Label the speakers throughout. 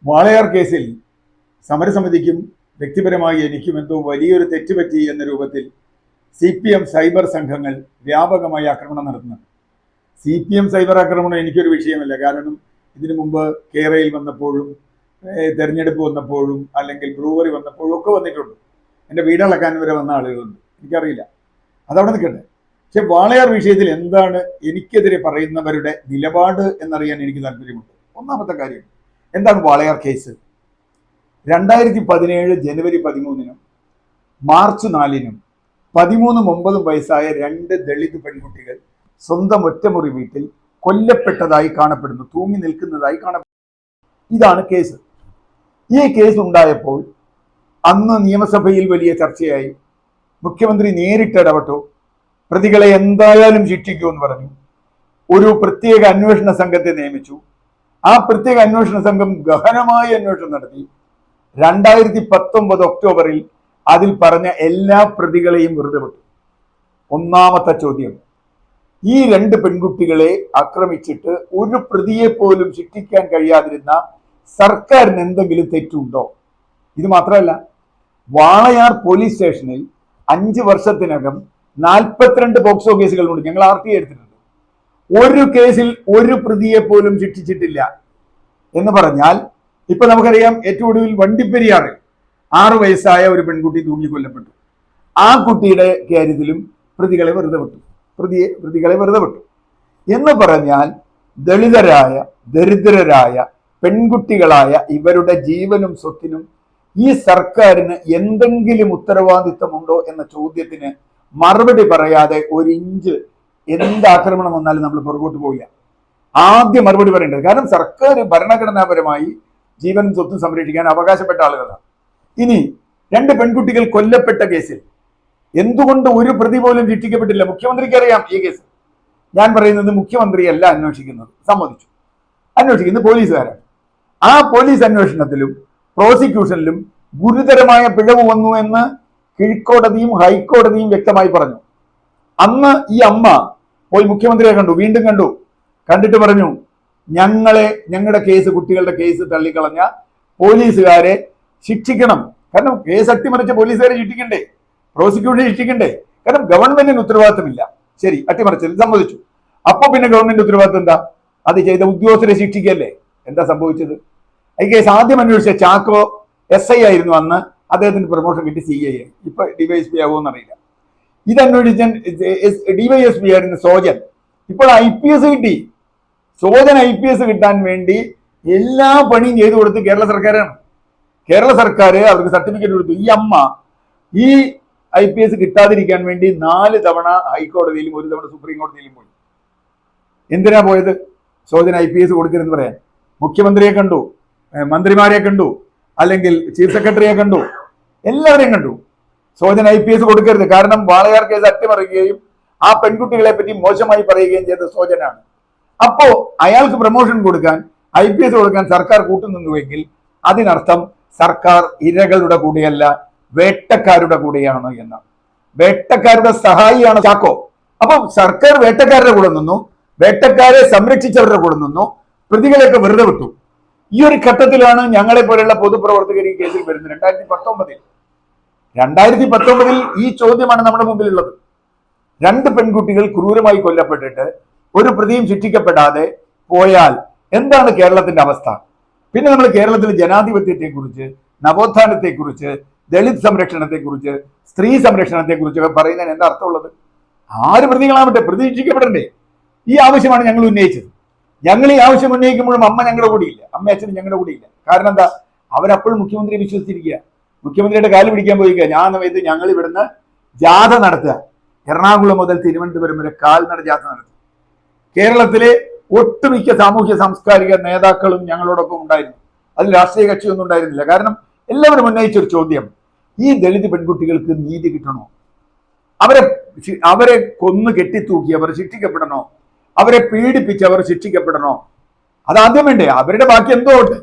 Speaker 1: വാളയാർ കേസിൽ സമരസമിതിക്കും വ്യക്തിപരമായി എനിക്കും എന്തോ വലിയൊരു തെറ്റുപറ്റി എന്ന രൂപത്തിൽ CPM സൈബർ സംഘങ്ങൾ വ്യാപകമായി ആക്രമണം നടത്തുന്നുണ്ട്. CPM സൈബർ ആക്രമണം എനിക്കൊരു വിഷയമല്ല. കാരണം ഇതിനു മുമ്പ് കേരളയിൽ വന്നപ്പോഴും തെരഞ്ഞെടുപ്പ് വന്നപ്പോഴും അല്ലെങ്കിൽ ബ്രൂവറി വന്നപ്പോഴും ഒക്കെ വന്നിട്ടുണ്ട്. എൻ്റെ വീടളക്കാൻ വരെ വന്ന ആളുകളുണ്ട്. എനിക്കറിയില്ല, അതവിടെ നിൽക്കട്ടെ. പക്ഷെ വാളയാർ വിഷയത്തിൽ എന്താണ് എനിക്കെതിരെ പറയുന്നവരുടെ നിലപാട് എന്നറിയാൻ എനിക്ക് താല്പര്യമുണ്ട്. ഒന്നാമത്തെ കാര്യം, എന്താണ് വാളയാർ കേസ്? 2017 ജനുവരി 13 മാർച്ച് 4 13-9 വയസ്സായ 2 ദളിത് പെൺകുട്ടികൾ സ്വന്തം ഒറ്റമുറി വീട്ടിൽ കൊല്ലപ്പെട്ടതായി കാണപ്പെടുന്നു, തൂങ്ങി നിൽക്കുന്നതായി കാണപ്പെടുന്നു. ഇതാണ് കേസ്. ഈ കേസ് ഉണ്ടായപ്പോൾ അന്ന് നിയമസഭയിൽ വലിയ ചർച്ചയായി. മുഖ്യമന്ത്രി നേരിട്ട് ഇടപെട്ടു. പ്രതികളെ എന്തായാലും ശിക്ഷിക്കുമെന്ന് പറഞ്ഞു. ഒരു പ്രത്യേക അന്വേഷണ സംഘത്തെ നിയമിച്ചു. ആ പ്രത്യേക അന്വേഷണ സംഘം ഗഹനമായ അന്വേഷണം നടത്തി. 2019 ഒക്ടോബറിൽ അതിൽ പറഞ്ഞ എല്ലാ പ്രതികളെയും വെറുതെ വിട്ടു. ഒന്നാമത്തെ ചോദ്യം, ഈ 2 പെൺകുട്ടികളെ ആക്രമിച്ചിട്ട് ഒരു പ്രതിയെ പോലും ശിക്ഷിക്കാൻ കഴിയാതിരുന്ന സർക്കാരിന് എന്തെങ്കിലും തെറ്റുണ്ടോ? ഇത് മാത്രമല്ല, വാളയാർ പോലീസ് സ്റ്റേഷനിൽ 5 വർഷത്തിനകം 42 പോക്സോ കേസുകളുണ്ട്. ഞങ്ങൾ RT എടുത്തിട്ടുണ്ട്. ഒരു കേസിൽ ഒരു പ്രതിയെ പോലും ശിക്ഷിച്ചിട്ടില്ല എന്ന് പറഞ്ഞാൽ, ഇപ്പൊ നമുക്കറിയാം, ഏറ്റവും ഒടുവിൽ വണ്ടിപ്പെരിയാറിൽ 6 വയസ്സായ ഒരു പെൺകുട്ടി തൂങ്ങിക്കൊല്ലപ്പെട്ടു. ആ കുട്ടിയുടെ കാര്യത്തിലും പ്രതികളെ വെറുതെ വിട്ടു എന്ന് പറഞ്ഞാൽ, ദളിതരായ ദരിദ്രരായ പെൺകുട്ടികളായ ഇവരുടെ ജീവനും സ്വത്തിനും ഈ സർക്കാരിന് എന്തെങ്കിലും ഉത്തരവാദിത്തമുണ്ടോ എന്ന ചോദ്യത്തിന് മറുപടി പറയാതെ ഒരു ഇഞ്ച് എന്ത് ആക്രമണം വന്നാലും നമ്മൾ പുറകോട്ട് പോവില്ല. ആദ്യം മറുപടി പറയേണ്ടത്, കാരണം സർക്കാർ ഭരണഘടനാപരമായി ജീവനും സ്വത്തും സംരക്ഷിക്കാൻ അവകാശപ്പെട്ട ആളുകളാണ്. ഇനി 2 പെൺകുട്ടികൾ കൊല്ലപ്പെട്ട കേസിൽ എന്തുകൊണ്ട് ഒരു പ്രതി പോലും ശിക്ഷിക്കപ്പെട്ടില്ല? മുഖ്യമന്ത്രിക്ക് അറിയാം ഈ കേസ്. ഞാൻ പറയുന്നത് മുഖ്യമന്ത്രിയല്ല അന്വേഷിക്കുന്നത്, സമ്മതിച്ചു. അന്വേഷിക്കുന്നത് പോലീസുകാരാണ്. ആ പോലീസ് അന്വേഷണത്തിലും പ്രോസിക്യൂഷനിലും ഗുരുതരമായ പിഴവ് വന്നു എന്ന് കീഴ്ക്കോടതിയും ഹൈക്കോടതിയും വ്യക്തമായി പറഞ്ഞു. അന്ന് ഈ അമ്മ പോയി മുഖ്യമന്ത്രിയെ കണ്ടു, വീണ്ടും കണ്ടിട്ട് പറഞ്ഞു, ഞങ്ങളുടെ കേസ്, കുട്ടികളുടെ കേസ് തള്ളിക്കളഞ്ഞ പോലീസുകാരെ ശിക്ഷിക്കണം. കാരണം കേസ് അട്ടിമറിച്ച പോലീസുകാരെ ശിക്ഷിക്കണ്ടേ, പ്രോസിക്യൂഷൻ ശിക്ഷിക്കണ്ടേ? കാരണം ഗവൺമെന്റിന് ഉത്തരവാദിത്തമില്ല. ശരി, അട്ടിമറിച്ചത് സമ്മതിച്ചു. അപ്പൊ പിന്നെ ഗവൺമെന്റ് ഉത്തരവാദിത്തം എന്താ? അത് ചെയ്ത ഉദ്യോഗസ്ഥരെ ശിക്ഷിക്കല്ലേ? എന്താ സംഭവിച്ചത്? ഈ കേസ് ആദ്യം അന്വേഷിച്ച ചാക്കോ SI ആയിരുന്നു അന്ന്. അദ്ദേഹത്തിന് പ്രൊമോഷൻ കിട്ടി CI ആയി. ഇപ്പൊ DYSP ആവുമെന്ന് അറിയില്ല. ഇത് അന്വേഷിച്ച DYSP ആയിരുന്നു സോജൻ. ഇപ്പോൾ IPS കിട്ടി. സോജൻ IPS കിട്ടാൻ വേണ്ടി എല്ലാ പണിയും ചെയ്തു കൊടുത്ത് കേരള സർക്കാരാണ്. കേരള സർക്കാർ അവർക്ക് സർട്ടിഫിക്കറ്റ് കൊടുത്തു. ഈ അമ്മ ഈ IPS കിട്ടാതിരിക്കാൻ വേണ്ടി 4 തവണ ഹൈക്കോടതിയിലും 1 തവണ സുപ്രീം കോടതിയിലും പോയി. എന്തിനാ പോയത്? സോജൻ IPS കൊടുക്കരുതെന്ന് പറയാൻ. മുഖ്യമന്ത്രിയെ കണ്ടു, മന്ത്രിമാരെ കണ്ടു, അല്ലെങ്കിൽ ചീഫ് സെക്രട്ടറിയെ കണ്ടു, എല്ലാവരെയും കണ്ടു. സോജൻ IPS കൊടുക്കരുത്, കാരണം വാളയാർ കേസ് അട്ടിമറിക്കുകയും ആ പെൺകുട്ടികളെ പറ്റി മോശമായി പറയുകയും ചെയ്ത സോജനാണ്. അപ്പോ അയാൾക്ക് പ്രൊമോഷൻ കൊടുക്കാൻ, IPS കൊടുക്കാൻ സർക്കാർ കൂട്ടുനിന്നുവെങ്കിൽ അതിനർത്ഥം സർക്കാർ ഇരകളുടെ കൂടെയല്ല, വേട്ടക്കാരുടെ കൂടെയാണ് എന്നാണ്. വേട്ടക്കാരുടെ സഹായിയാണ് ചാക്കോ. അപ്പൊ സർക്കാർ വേട്ടക്കാരുടെ കൂടെ നിന്നു, വേട്ടക്കാരെ സംരക്ഷിച്ചവരുടെ കൂടെ നിന്നു, പ്രതികളെയൊക്കെ വെറുതെ വിട്ടു. ഈ ഒരു ഘട്ടത്തിലാണ് ഞങ്ങളെ പോലെയുള്ള പൊതുപ്രവർത്തകർ ഈ കേസിൽ വരുന്നത്. 2019 ഈ ചോദ്യമാണ് നമ്മുടെ മുമ്പിലുള്ളത്. 2 പെൺകുട്ടികൾ ക്രൂരമായി കൊല്ലപ്പെട്ടിട്ട് ഒരു പ്രതിയും ശിക്ഷിക്കപ്പെടാതെ പോയാൽ എന്താണ് കേരളത്തിന്റെ അവസ്ഥ? പിന്നെ നമ്മൾ കേരളത്തിലെ ജനാധിപത്യത്തെക്കുറിച്ച്, നവോത്ഥാനത്തെക്കുറിച്ച്, ദളിത് സംരക്ഷണത്തെക്കുറിച്ച്, സ്ത്രീ സംരക്ഷണത്തെക്കുറിച്ചൊക്കെ പറയുന്നതിന് എന്താ അർത്ഥമുള്ളത്? 6 പ്രതികളാവട്ടെ, പ്രതി ശിക്ഷിക്കപ്പെടണ്ടേ? ഈ ആവശ്യമാണ് ഞങ്ങൾ ഉന്നയിച്ചത്. ഞങ്ങൾ ഈ ആവശ്യം ഉന്നയിക്കുമ്പോഴും അമ്മ ഞങ്ങളുടെ കൂടിയില്ല, അമ്മയച്ഛനും ഞങ്ങളുടെ കൂടിയില്ല. കാരണം എന്താ? അവരപ്പോഴും മുഖ്യമന്ത്രിയെ വിശ്വസിച്ചിരിക്കുക, മുഖ്യമന്ത്രിയുടെ കാല് പിടിക്കാൻ പോയിക്കുക. ഞാൻ സമയത്ത് ഞങ്ങൾ ഇവിടുന്ന് ജാഥ നടത്തുക, എറണാകുളം മുതൽ തിരുവനന്തപുരം വരെ കാൽനട ജാഥ നടത്തി. കേരളത്തിലെ ഒട്ടുമിക്ക സാമൂഹ്യ സാംസ്കാരിക നേതാക്കളും ഞങ്ങളോടൊപ്പം ഉണ്ടായിരുന്നു. അതിൽ രാഷ്ട്രീയ കക്ഷിയൊന്നും ഉണ്ടായിരുന്നില്ല. കാരണം എല്ലാവരും ഉന്നയിച്ചൊരു ചോദ്യം, ഈ ദളിത് പെൺകുട്ടികൾക്ക് നീതി കിട്ടണോ? അവരെ കൊന്നു കെട്ടിത്തൂക്കിയവർ ശിക്ഷിക്കപ്പെടണോ? അവരെ പീഡിപ്പിച്ചവർ ശിക്ഷിക്കപ്പെടണോ? അതാദ്യം വേണ്ടേ? അവരുടെ ബാക്കി എന്തോ ഉണ്ട്.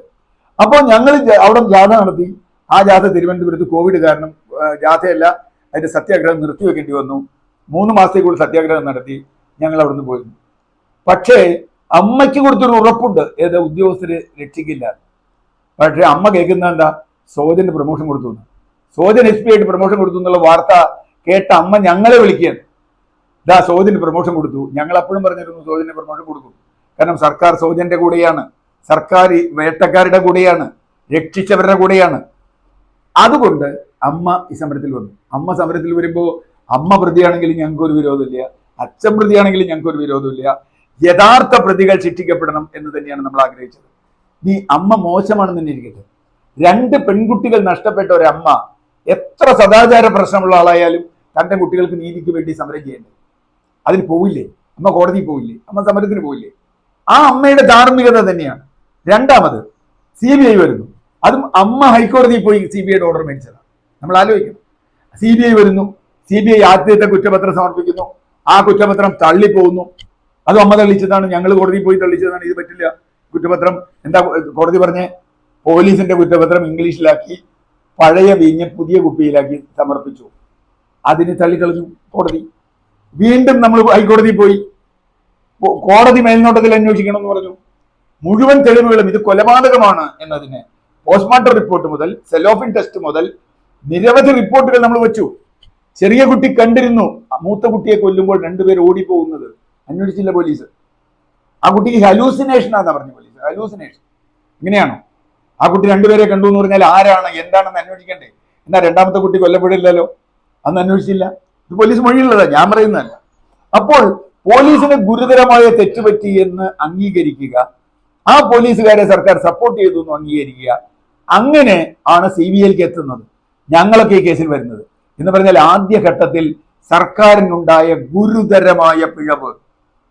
Speaker 1: അപ്പോൾ ഞങ്ങൾ അവിടെ ജാഥ നടത്തി. ആ ജാഥ തിരുവനന്തപുരത്ത് കോവിഡ് കാരണം ജാഥയല്ല, അതിന്റെ സത്യാഗ്രഹം നിർത്തിവെക്കേണ്ടി വന്നു. 3 മാസത്തേക്കുള്ള സത്യാഗ്രഹം നടത്തി ഞങ്ങൾ അവിടുന്ന് പോയിരുന്നു. പക്ഷേ അമ്മയ്ക്ക് കൊടുത്തൊരു ഉറപ്പുണ്ട്, ഏത് ഉദ്യോഗസ്ഥരെ രക്ഷിക്കില്ല. പക്ഷെ അമ്മ കേൾക്കുന്ന എന്താ, സോജന് പ്രൊമോഷൻ കൊടുത്തു, സോജൻ SP ആയിട്ട് പ്രൊമോഷൻ കൊടുത്തു എന്നുള്ള വാർത്ത കേട്ട അമ്മ ഞങ്ങളെ വിളിക്കുകയാണ്. ഇതാ സോജന് പ്രൊമോഷൻ കൊടുത്തു. ഞങ്ങൾ അപ്പോഴും പറഞ്ഞിരുന്നു സോജന് പ്രൊമോഷൻ കൊടുക്കും. കാരണം സർക്കാർ സോജന്റെ കൂടെയാണ്, സർക്കാർ വേട്ടക്കാരുടെ കൂടെയാണ്, രക്ഷിച്ചവരുടെ കൂടെയാണ്. അതുകൊണ്ട് അമ്മ ഈ സമരത്തിൽ വന്നു. അമ്മ സമരത്തിൽ വരുമ്പോൾ അമ്മ പ്രതിയാണെങ്കിലും ഞങ്ങൾക്ക് ഒരു വിരോധമില്ല, അച്ഛൻ പ്രതിയാണെങ്കിലും ഞങ്ങൾക്ക് ഒരു വിരോധമില്ല. യഥാർത്ഥ പ്രതികൾ ശിക്ഷിക്കപ്പെടണം എന്ന് തന്നെയാണ് നമ്മൾ ആഗ്രഹിച്ചത്. നീ അമ്മ മോശമാണെന്ന് തന്നെ ഇരിക്കട്ടെ, 2 പെൺകുട്ടികൾ നഷ്ടപ്പെട്ട ഒരമ്മ എത്ര സദാചാര പ്രശ്നമുള്ള ആളായാലും തന്റെ കുട്ടികൾക്ക് നീതിക്ക് വേണ്ടി സമരം ചെയ്യേണ്ടത്. അതിന് പോവില്ലേ? അമ്മ കോടതിയിൽ പോവില്ലേ? അമ്മ സമരത്തിന് പോവില്ലേ? ആ അമ്മയുടെ ധാർമ്മികത തന്നെയാണ്. രണ്ടാമത് CBI വരുന്നു. അതും അമ്മ ഹൈക്കോടതിയിൽ പോയി CBIയുടെ ഓർഡർ മേടിച്ചതാണ്. നമ്മൾ ആലോചിക്കണം. CBI വരുന്നു, CBI ആദ്യത്തെ കുറ്റപത്രം സമർപ്പിക്കുന്നു, ആ കുറ്റപത്രം തള്ളിപ്പോകുന്നു. അതും അമ്മ തള്ളിച്ചതാണ്, ഞങ്ങൾ കോടതിയിൽ പോയി തള്ളിച്ചതാണ്. ഇത് പറ്റില്ല, കുറ്റപത്രം എന്താ കോടതി പറഞ്ഞേ? പോലീസിന്റെ കുറ്റപത്രം ഇംഗ്ലീഷിലാക്കി പഴയ വീഞ്ഞ് പുതിയ കുപ്പിയിലാക്കി സമർപ്പിച്ചു. അതിന് തള്ളിക്കളഞ്ഞു കോടതി. വീണ്ടും നമ്മൾ ഹൈക്കോടതിയിൽ പോയി, കോടതി മേൽനോട്ടത്തിൽ അന്വേഷിക്കണം എന്ന് പറഞ്ഞു. മുഴുവൻ തെളിവുകളും ഇത് കൊലപാതകമാണ് എന്നതിന് പോസ്റ്റ്മോർട്ടം റിപ്പോർട്ട് മുതൽ സെലോഫിൻ ടെസ്റ്റ് മുതൽ നിരവധി റിപ്പോർട്ടുകൾ നമ്മൾ വെച്ചു. ചെറിയ കുട്ടി കണ്ടിരുന്നു മൂത്ത കുട്ടിയെ കൊല്ലുമ്പോൾ 2 പേർ ഓടിപ്പോകുന്നത്, അന്വേഷിച്ചില്ല പോലീസ്. ആ കുട്ടിക്ക് ഹലൂസിനേഷൻ ആണെന്നാ പറഞ്ഞു പോലീസ്. ഹലൂസിനേഷൻ ഇങ്ങനെയാണോ? ആ കുട്ടി 2 പേരെ കണ്ടു എന്ന് പറഞ്ഞാൽ ആരാണ് എന്താണെന്ന് അന്വേഷിക്കണ്ടേ? എന്നാ രണ്ടാമത്തെ കുട്ടി കൊല്ലപ്പെടില്ലല്ലോ, അന്ന് അന്വേഷിച്ചില്ല. ഇത് പോലീസ് മൊഴിയുള്ളതാ, ഞാൻ പറയുന്നതല്ല. അപ്പോൾ പോലീസിന് ഗുരുതരമായ തെറ്റുപറ്റി എന്ന് അംഗീകരിക്കുക, ആ പോലീസുകാരെ സർക്കാർ സപ്പോർട്ട് ചെയ്തു എന്ന് അംഗീകരിക്കുക, അങ്ങനെ ആണ് CBIക്ക് എത്തുന്നത്. ഞങ്ങളൊക്കെ ഈ കേസിൽ വരുന്നത് എന്ന് പറഞ്ഞാൽ ആദ്യഘട്ടത്തിൽ സർക്കാരിനുണ്ടായ ഗുരുതരമായ പിഴവ്,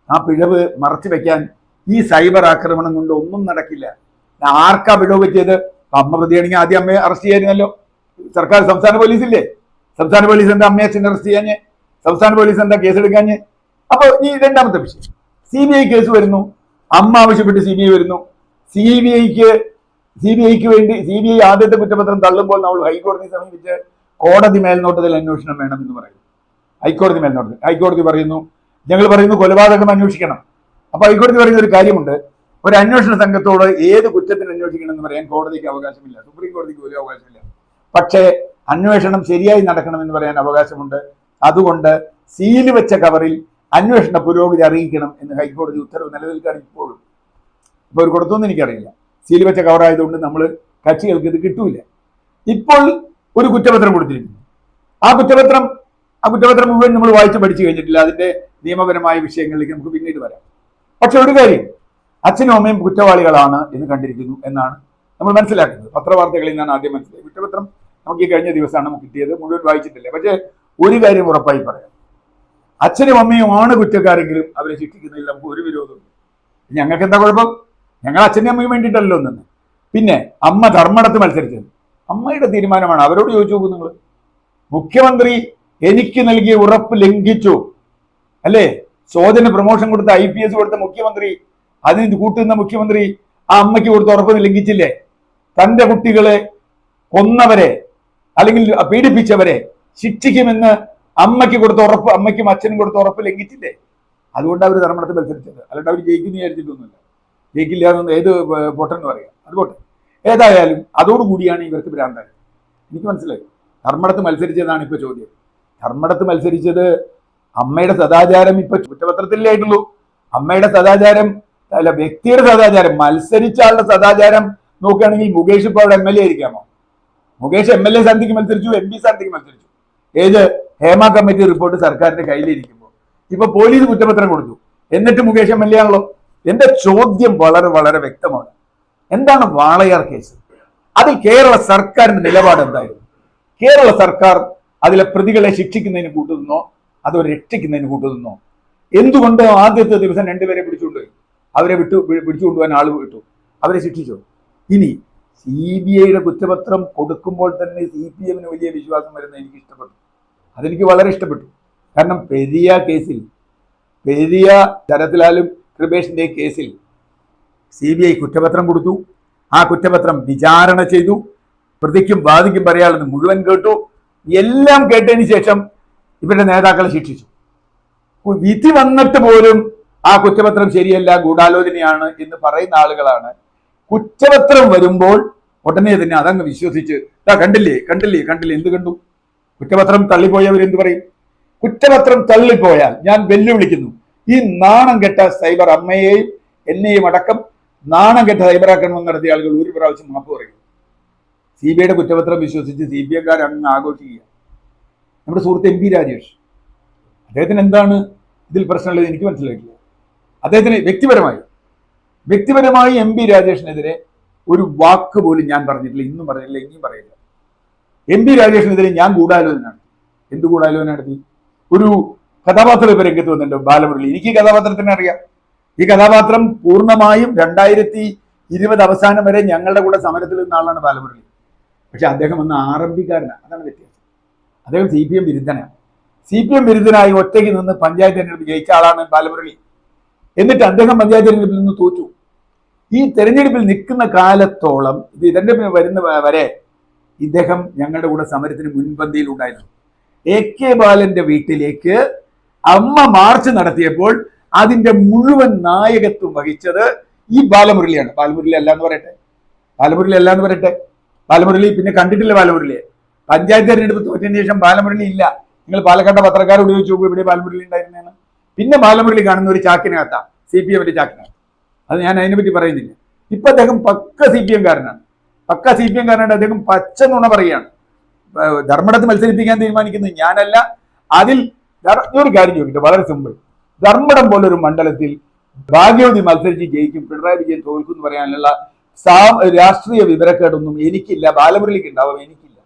Speaker 1: ആ പിഴവ് മറച്ചു വെക്കാൻ ഈ സൈബർ ആക്രമണം കൊണ്ട് ഒന്നും നടക്കില്ല. ആർക്കാ പിഴവ് പറ്റിയത്? അമ്മ പ്രതിയാണെങ്കിൽ ആദ്യം അമ്മയെ അറസ്റ്റ് ചെയ്യായിരുന്നല്ലോ. സർക്കാർ സംസ്ഥാന പോലീസില്ലേ? സംസ്ഥാന പോലീസ് എന്താ അമ്മയെ അച്ഛനെ അറസ്റ്റ് ചെയ്യാഞ്ഞ്? സംസ്ഥാന പോലീസ് എന്താ കേസെടുക്കാഞ്ഞ്? അപ്പൊ ഈ രണ്ടാമത്തെ വിഷയം CBI കേസ് വരുന്നു, അമ്മ ആവശ്യപ്പെട്ട് CBI വരുന്നു. CBIക്ക് വേണ്ടി CBI ആദ്യത്തെ കുറ്റപത്രം തള്ളുമ്പോൾ നമ്മൾ ഹൈക്കോടതിയെ സമീപിച്ച് കോടതി മേൽനോട്ടത്തിൽ അന്വേഷണം വേണം എന്ന് പറയുന്നു. ഹൈക്കോടതി മേൽനോട്ടത്തിൽ ഹൈക്കോടതി പറയുന്നു, ഞങ്ങൾ പറയുന്നു കൊലപാതകം അന്വേഷിക്കണം. അപ്പൊ ഹൈക്കോടതി പറയുന്ന ഒരു കാര്യമുണ്ട്, ഒരു അന്വേഷണ സംഘത്തോട് ഏത് കുറ്റത്തിന് അന്വേഷിക്കണം എന്ന് പറയാൻ കോടതിക്ക് അവകാശമില്ല, സുപ്രീം കോടതിക്ക് പോലും അവകാശമില്ല. പക്ഷേ അന്വേഷണം ശരിയായി നടക്കണമെന്ന് പറയാൻ അവകാശമുണ്ട്. അതുകൊണ്ട് സീല് വെച്ച കവറിൽ അന്വേഷണ പുരോഗതി അറിയിക്കണം എന്ന് ഹൈക്കോടതി ഉത്തരവ് നിലനിൽക്കുകയാണ് ഇപ്പോഴും. ഇപ്പൊ ഒരു കൊടുത്തൊന്നും എനിക്കറിയില്ല, സീല് വെച്ച കവറായതുകൊണ്ട് നമ്മൾ കക്ഷികൾക്ക് ഇത് കിട്ടൂല. ഇപ്പോൾ ഒരു കുറ്റപത്രം കൊടുത്തിരിക്കുന്നു. ആ കുറ്റപത്രം മുഴുവൻ നമ്മൾ വായിച്ച് പഠിച്ചു കഴിഞ്ഞിട്ടില്ല. അതിന്റെ നിയമപരമായ വിഷയങ്ങളിലേക്ക് നമുക്ക് പിന്നീട് വരാം. പക്ഷെ ഒരു കാര്യം, അച്ഛനും അമ്മയും കുറ്റവാളികളാണ് എന്ന് കണ്ടിരിക്കുന്നു എന്നാണ് നമ്മൾ മനസ്സിലാക്കുന്നത്. പത്രവാർത്തകളിൽ നിന്നാണ് ആദ്യം മനസ്സിലായത്. കുറ്റപത്രം നമുക്ക് ഈ കഴിഞ്ഞ ദിവസമാണ് നമുക്ക് കിട്ടിയത്, മുഴുവൻ വായിച്ചിട്ടില്ല. പക്ഷെ ഒരു കാര്യം ഉറപ്പായി പറയാം, അച്ഛനും അമ്മയും ആണ് കുറ്റക്കാരെങ്കിലും അവരെ ശിക്ഷിക്കുന്നതിൽ നമുക്ക് ഒരു വിരോധവും. ഞങ്ങൾക്ക് എന്താ കുഴപ്പം? ഞങ്ങൾ അച്ഛനും അമ്മയും വേണ്ടിയിട്ടല്ലോ നിന്ന്. പിന്നെ അമ്മ ധർമ്മടത്ത് മത്സരിച്ചത് അമ്മയുടെ തീരുമാനമാണ്, അവരോട് ചോദിച്ചു നോക്കൂ നിങ്ങൾ. മുഖ്യമന്ത്രി എനിക്ക് നൽകിയ ഉറപ്പ് ലംഘിച്ചു അല്ലേ? സോജന് പ്രൊമോഷൻ കൊടുത്ത IPS കൊടുത്ത മുഖ്യമന്ത്രി, അതിന് കൂട്ടുന്ന മുഖ്യമന്ത്രി ആ അമ്മയ്ക്ക് കൊടുത്ത ഉറപ്പ് ലംഘിച്ചില്ലേ? തന്റെ കുട്ടികളെ കൊന്നവരെ അല്ലെങ്കിൽ പീഡിപ്പിച്ചവരെ ശിക്ഷിക്കുമെന്ന് അമ്മയ്ക്ക് കൊടുത്ത ഉറപ്പ്, അമ്മയ്ക്കും അച്ഛനും കൊടുത്ത ഉറപ്പ് ലംഘിച്ചില്ലേ? അതുകൊണ്ട് അവർ ധർമ്മടത്ത് മത്സരിച്ചത്. അല്ലാണ്ട് അവർ ജയിക്കുന്ന വിചാരിച്ചിട്ടൊന്നുമില്ല. ജയിക്കില്ല എന്നൊന്നും ഏത് പൊട്ടെന്ന് പറയാം. അതുപോട്ടെ, ഏതായാലും അതോടുകൂടിയാണ് ഇവർക്ക് ഭ്രാന്തായത്. എനിക്ക് മനസ്സിലായി. ധർമ്മടത്ത് മത്സരിച്ചതാണ് ഇപ്പൊ ചോദ്യം. ധർമ്മടത്ത് മത്സരിച്ചത് അമ്മയുടെ സദാചാരം ഇപ്പൊ കുറ്റപത്രത്തിലേ ആയിട്ടുള്ളൂ. അമ്മയുടെ സദാചാരം അല്ല, വ്യക്തിയുടെ സദാചാരം, മത്സരിച്ച ആളുടെ സദാചാരം നോക്കുകയാണെങ്കിൽ മുകേഷ് ഇപ്പൊ അവിടെ MLA ആയിരിക്കാമോ? മുകേഷ് MLA സ്ഥാനത്തേക്ക് മത്സരിച്ചു, MP സ്ഥാനത്തേക്ക് മത്സരിച്ചു. ഏത് ഹേമ കമ്മിറ്റി റിപ്പോർട്ട് സർക്കാരിന്റെ കയ്യിലിരിക്കുമ്പോൾ ഇപ്പൊ പോലീസ് കുറ്റപത്രം കൊടുത്തു, എന്നിട്ട് മുകേഷ് MLA ആണല്ലോ. എന്റെ ചോദ്യം വളരെ വളരെ വ്യക്തമാണ്. എന്താണ് വാളയാർ കേസ്? അതിൽ കേരള സർക്കാരിന്റെ നിലപാട് എന്തായിരുന്നു? കേരള സർക്കാർ അതിലെ പ്രതികളെ ശിക്ഷിക്കുന്നതിന് കൂട്ടുനിന്നോ അതോ രക്ഷിക്കുന്നതിന് കൂട്ടുനിന്നോ? എന്തുകൊണ്ട് ആദ്യത്തെ ദിവസം 2 പേരെ പിടിച്ചുകൊണ്ടുപോയി? അവരെ പിടിച്ചുകൊണ്ടുപോകാൻ ആൾ വിട്ടു, അവരെ ശിക്ഷിച്ചു. ഇനി CBIയുടെ കുറ്റപത്രം കൊടുക്കുമ്പോൾ തന്നെ CPM വലിയ വിശ്വാസം വരുന്നത് എനിക്ക് ഇഷ്ടപ്പെട്ടു. അതെനിക്ക് വളരെ ഇഷ്ടപ്പെട്ടു. കാരണം പെരിയ കേസിൽ, പെരിയ ശരത്ലാലും കൃപേഷിന്റെ കേസിൽ CBI കുറ്റപത്രം കൊടുത്തു. ആ കുറ്റപത്രം വിചാരണ ചെയ്തു, പ്രതിക്കും ബാധിക്കും പറയാമെന്ന് മുഴുവൻ കേട്ടു. എല്ലാം കേട്ടതിന് ശേഷം ഇവരുടെ നേതാക്കളെ ശിക്ഷിച്ചു. വിധി വന്നിട്ട് പോലും ആ കുറ്റപത്രം ശരിയല്ല, ഗൂഢാലോചനയാണ് എന്ന് പറയുന്ന ആളുകളാണ് കുറ്റപത്രം വരുമ്പോൾ ഉടനെ തന്നെ അതങ്ങ് വിശ്വസിച്ച് കണ്ടില്ലേ കണ്ടില്ലേ കണ്ടില്ലേ, എന്ത് കണ്ടു? കുറ്റപത്രം തള്ളിപ്പോയവരെന്ത് പറയും? കുറ്റപത്രം തള്ളിപ്പോയാൽ ഞാൻ വെല്ലുവിളിക്കുന്നു, ഈ നാണം കെട്ട സൈബർ അമ്മയെയും എന്നെയും അടക്കം നാണം കെട്ട സൈബർ ആക്രമണം നടത്തിയ ആളുകൾ ഒരു പ്രാവശ്യം മാപ്പ് പറയും. CBIയുടെ കുറ്റപത്രം വിശ്വസിച്ച് CPM-കാർ അങ്ങ് ആഘോഷിക്കുക. നമ്മുടെ സുഹൃത്ത് MP രാജേഷ്, അദ്ദേഹത്തിന് എന്താണ് ഇതിൽ പ്രശ്നമുള്ളത് എനിക്ക് മനസ്സിലായിട്ടില്ല. അദ്ദേഹത്തിന് വ്യക്തിപരമായി MP രാജേഷിനെതിരെ ഒരു വാക്ക് പോലും ഞാൻ പറഞ്ഞിട്ടില്ല, ഇന്നും പറഞ്ഞില്ല, ഇനിയും പറയില്ല. MP രാജേഷിനെതിരെ ഞാൻ ഗൂഢാലോചനയാണ്. എന്ത് ഗൂഢാലോചന നടത്തി? ഒരു കഥാപാത്രം ഇപ്പൊ രംഗത്ത് വന്നിട്ടുണ്ട്, ബാലമുരളി. എനിക്ക് ഈ കഥാപാത്രത്തിനെ അറിയാം. ഈ കഥാപാത്രം പൂർണ്ണമായും 2020 അവസാനം വരെ ഞങ്ങളുടെ കൂടെ സമരത്തിൽ നിന്ന ആളാണ് ബാലമുരളി. പക്ഷെ അദ്ദേഹം ഒന്ന് RMPക്കാരനാണ്. അതാണ് വ്യത്യാസം. അദ്ദേഹം CPM വിരുദ്ധനാണ്. CPM വിരുദ്ധനായി ഒറ്റയ്ക്ക് നിന്ന് പഞ്ചായത്ത് തെരഞ്ഞെടുപ്പ് ജയിച്ച ആളാണ് ബാലമുരളി. എന്നിട്ട് അദ്ദേഹം പഞ്ചായത്ത് തെരഞ്ഞെടുപ്പിൽ നിന്ന് തോറ്റു. ഈ തെരഞ്ഞെടുപ്പിൽ നിൽക്കുന്ന കാലത്തോളം, ഇത് തെരഞ്ഞെടുപ്പിന് വരുന്ന വരെ ഇദ്ദേഹം ഞങ്ങളുടെ കൂടെ സമരത്തിന് മുൻപന്തിയിൽ ഉണ്ടായിരുന്നു. AK ബാലന്റെ വീട്ടിലേക്ക് അമ്മ മാർച്ച് നടത്തിയപ്പോൾ അതിന്റെ മുഴുവൻ നായകത്വം വഹിച്ചത് ഈ ബാലമുരളിയാണ്. ബാലമുരളി അല്ലാന്ന് പറയട്ടെ. ബാലമുരളി പിന്നെ കണ്ടിട്ടില്ല. ബാലമുരളിയെ പഞ്ചായത്ത് തെരഞ്ഞെടുപ്പ് തോറ്റതിന് ശേഷം ബാലമുരളി ഇല്ല. നിങ്ങൾ പാലക്കാട്ടെ പത്രക്കാരോട് ചോദിച്ചു നോക്കൂ ഇവിടെ ബാലമുരളി ഉണ്ടായിരുന്നേന്ന്. പിന്നെ ബാലമുരളി കാണുന്ന ഒരു ചാക്കിനകത്താ, CPM-ന്റെ ചാക്കിനകത്ത്. അത് ഞാൻ അതിനെപ്പറ്റി പറയുന്നില്ല. ഇപ്പൊ അദ്ദേഹം പക്ക CPM കാരനാണ്. അദ്ദേഹം പച്ച നുണ പറയുകയാണ്. ധർമ്മടത്ത് മത്സരിപ്പിക്കാൻ തീരുമാനിക്കുന്നത് ഞാനല്ല. അതിൽ ഒരു കാര്യം ചോദിക്കട്ടെ, വളരെ സിമ്പിൾ. ധർമ്മടം പോലൊരു മണ്ഡലത്തിൽ ഭാഗ്യവതി മത്സരിച്ച് ജയിക്കും, പിണറായി വിജയൻ തോൽക്കും എന്ന് പറയാനുള്ള രാഷ്ട്രീയ വിവരക്കേടൊന്നും എനിക്കില്ല, ബാലമുരളിക്ക് ഉണ്ടാവും, എനിക്കില്ല.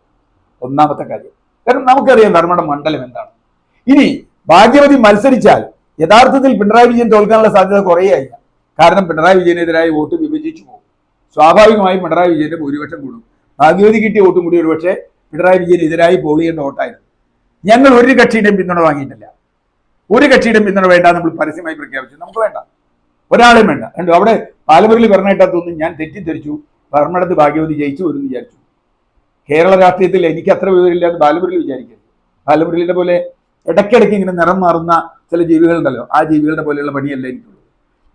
Speaker 1: ഒന്നാമത്തെ കാര്യം. കാരണം നമുക്കറിയാം ധർമ്മടം മണ്ഡലം എന്താണ്. ഇനി ഭാഗ്യവതി മത്സരിച്ചാൽ യഥാർത്ഥത്തിൽ പിണറായി വിജയൻ തോൽക്കാനുള്ള സാധ്യത കുറേയായില്ല. കാരണം പിണറായി വിജയനെതിരായ വോട്ട് വിഭജിച്ചു പോകും. സ്വാഭാവികമായും പിണറായി വിജയന്റെ ഭൂരിപക്ഷം കൂടും. ഭാഗ്യവതി കിട്ടിയ വോട്ടും കൂടി ഒരുപക്ഷെ പിണറായി വിജയനെതിരായി പോൾ ചെയ്യേണ്ട വോട്ടായിരുന്നു. ഞങ്ങൾ ഒരു കക്ഷിയുടെയും പിന്തുണ വാങ്ങിയിട്ടില്ല. ഒരു കക്ഷിയുടെയും പിന്തുണ വേണ്ട നമ്മൾ പരസ്യമായി പ്രഖ്യാപിച്ചു. നമുക്ക് വേണ്ട, ഒരാളെയും വേണ്ട. കണ്ടു അവിടെ ബാലമുരളി പറഞ്ഞിട്ടാത്തൊന്നും ഞാൻ തെറ്റിദ്ധരിച്ചു, ധർമ്മടത്ത് ഭാഗ്യവതി ജയിച്ചു വരുമെന്ന് വിചാരിച്ചു. കേരള രാഷ്ട്രീയത്തിൽ എനിക്ക് അത്ര വിവരമില്ലാതെ ബാലമുരളി വിചാരിക്കരുത്. ബാലമുരളിയുടെ പോലെ ഇടയ്ക്കിടയ്ക്ക് ഇങ്ങനെ നിറം മാറുന്ന ചില ജീവികളുണ്ടല്ലോ, ആ ജീവികളുടെ പോലെയുള്ള പണിയല്ല എനിക്കുള്ളത്.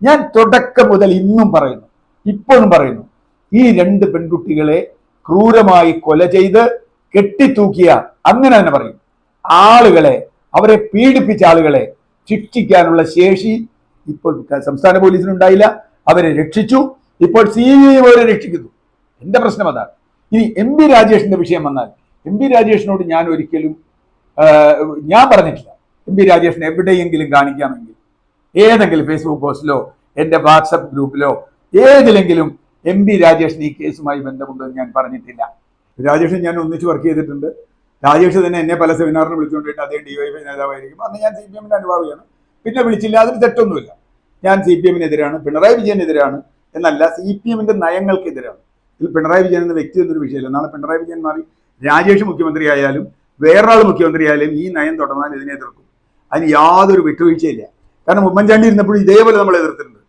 Speaker 1: ഞാൻ തുടക്കം മുതൽ ഇന്നും പറയുന്നു, ഇപ്പോഴും പറയുന്നു, ഈ 2 പെൺകുട്ടികളെ ക്രൂരമായി കൊല ചെയ്ത് കെട്ടിത്തൂക്കിയ, അങ്ങനെ തന്നെ പറയും, ആളുകളെ, അവരെ പീഡിപ്പിച്ച ആളുകളെ ശിക്ഷിക്കാനുള്ള ശേഷി ഇപ്പോൾ സംസ്ഥാന പോലീസിനുണ്ടായില്ല. അവരെ രക്ഷിച്ചു. ഇപ്പോൾ CBI അവരെ രക്ഷിക്കുന്നു. എന്റെ പ്രശ്നം അതാണ്. ഇനി MP രാജേഷിന്റെ വിഷയം വന്നാൽ, MP രാജേഷിനോട് ഞാൻ ഒരിക്കലും ഞാൻ പറഞ്ഞിട്ടില്ല, MP രാജേഷിനെ എവിടെയെങ്കിലും കാണിക്കാമെങ്കിൽ ഏതെങ്കിലും ഫേസ്ബുക്ക് പോസ്റ്റിലോ എൻ്റെ വാട്സപ്പ് ഗ്രൂപ്പിലോ ഏതിലെങ്കിലും MP രാജേഷിന് ഈ കേസുമായി ബന്ധമുണ്ടെന്ന് ഞാൻ പറഞ്ഞിട്ടില്ല. രാജേഷിന് ഞാൻ ഒന്നിച്ച് വർക്ക് ചെയ്തിട്ടുണ്ട്. രാജേഷ് തന്നെ എന്നെ പല സെമിനാറിന് വിളിച്ചുകൊണ്ടിട്ട് അദ്ദേഹം DYFI നേതാവായിരിക്കും. അന്ന് ഞാൻ CPM-ന്റെ അനുഭാവിയാണ്. പിന്നെ വിളിച്ചില്ല, അതിന് തെറ്റൊന്നുമില്ല. ഞാൻ CPM-നെതിരാണ്, പിണറായി വിജയനെതിരാണ് എന്നല്ല, CPM-ന്റെ നയങ്ങൾക്കെതിരാണ്. ഇതിൽ പിണറായി വിജയൻ എന്ന വ്യക്തി എന്നൊരു വിഷയമില്ല. നാളെ പിണറായി വിജയൻ മാറി രാജേഷ് മുഖ്യമന്ത്രി ആയാലും വേറൊരാൾ മുഖ്യമന്ത്രി ആയാലും ഈ നയം തുടർന്നാൽ ഇതിനെ എതിർക്കും. അതിന് യാതൊരു വിട്ടുവീഴ്ചയില്ല. കാരണം ഉമ്മൻചാണ്ടി ഇരുന്നപ്പോൾ ഇതേപോലെ നമ്മൾ എതിർത്തിട്ടുണ്ട്.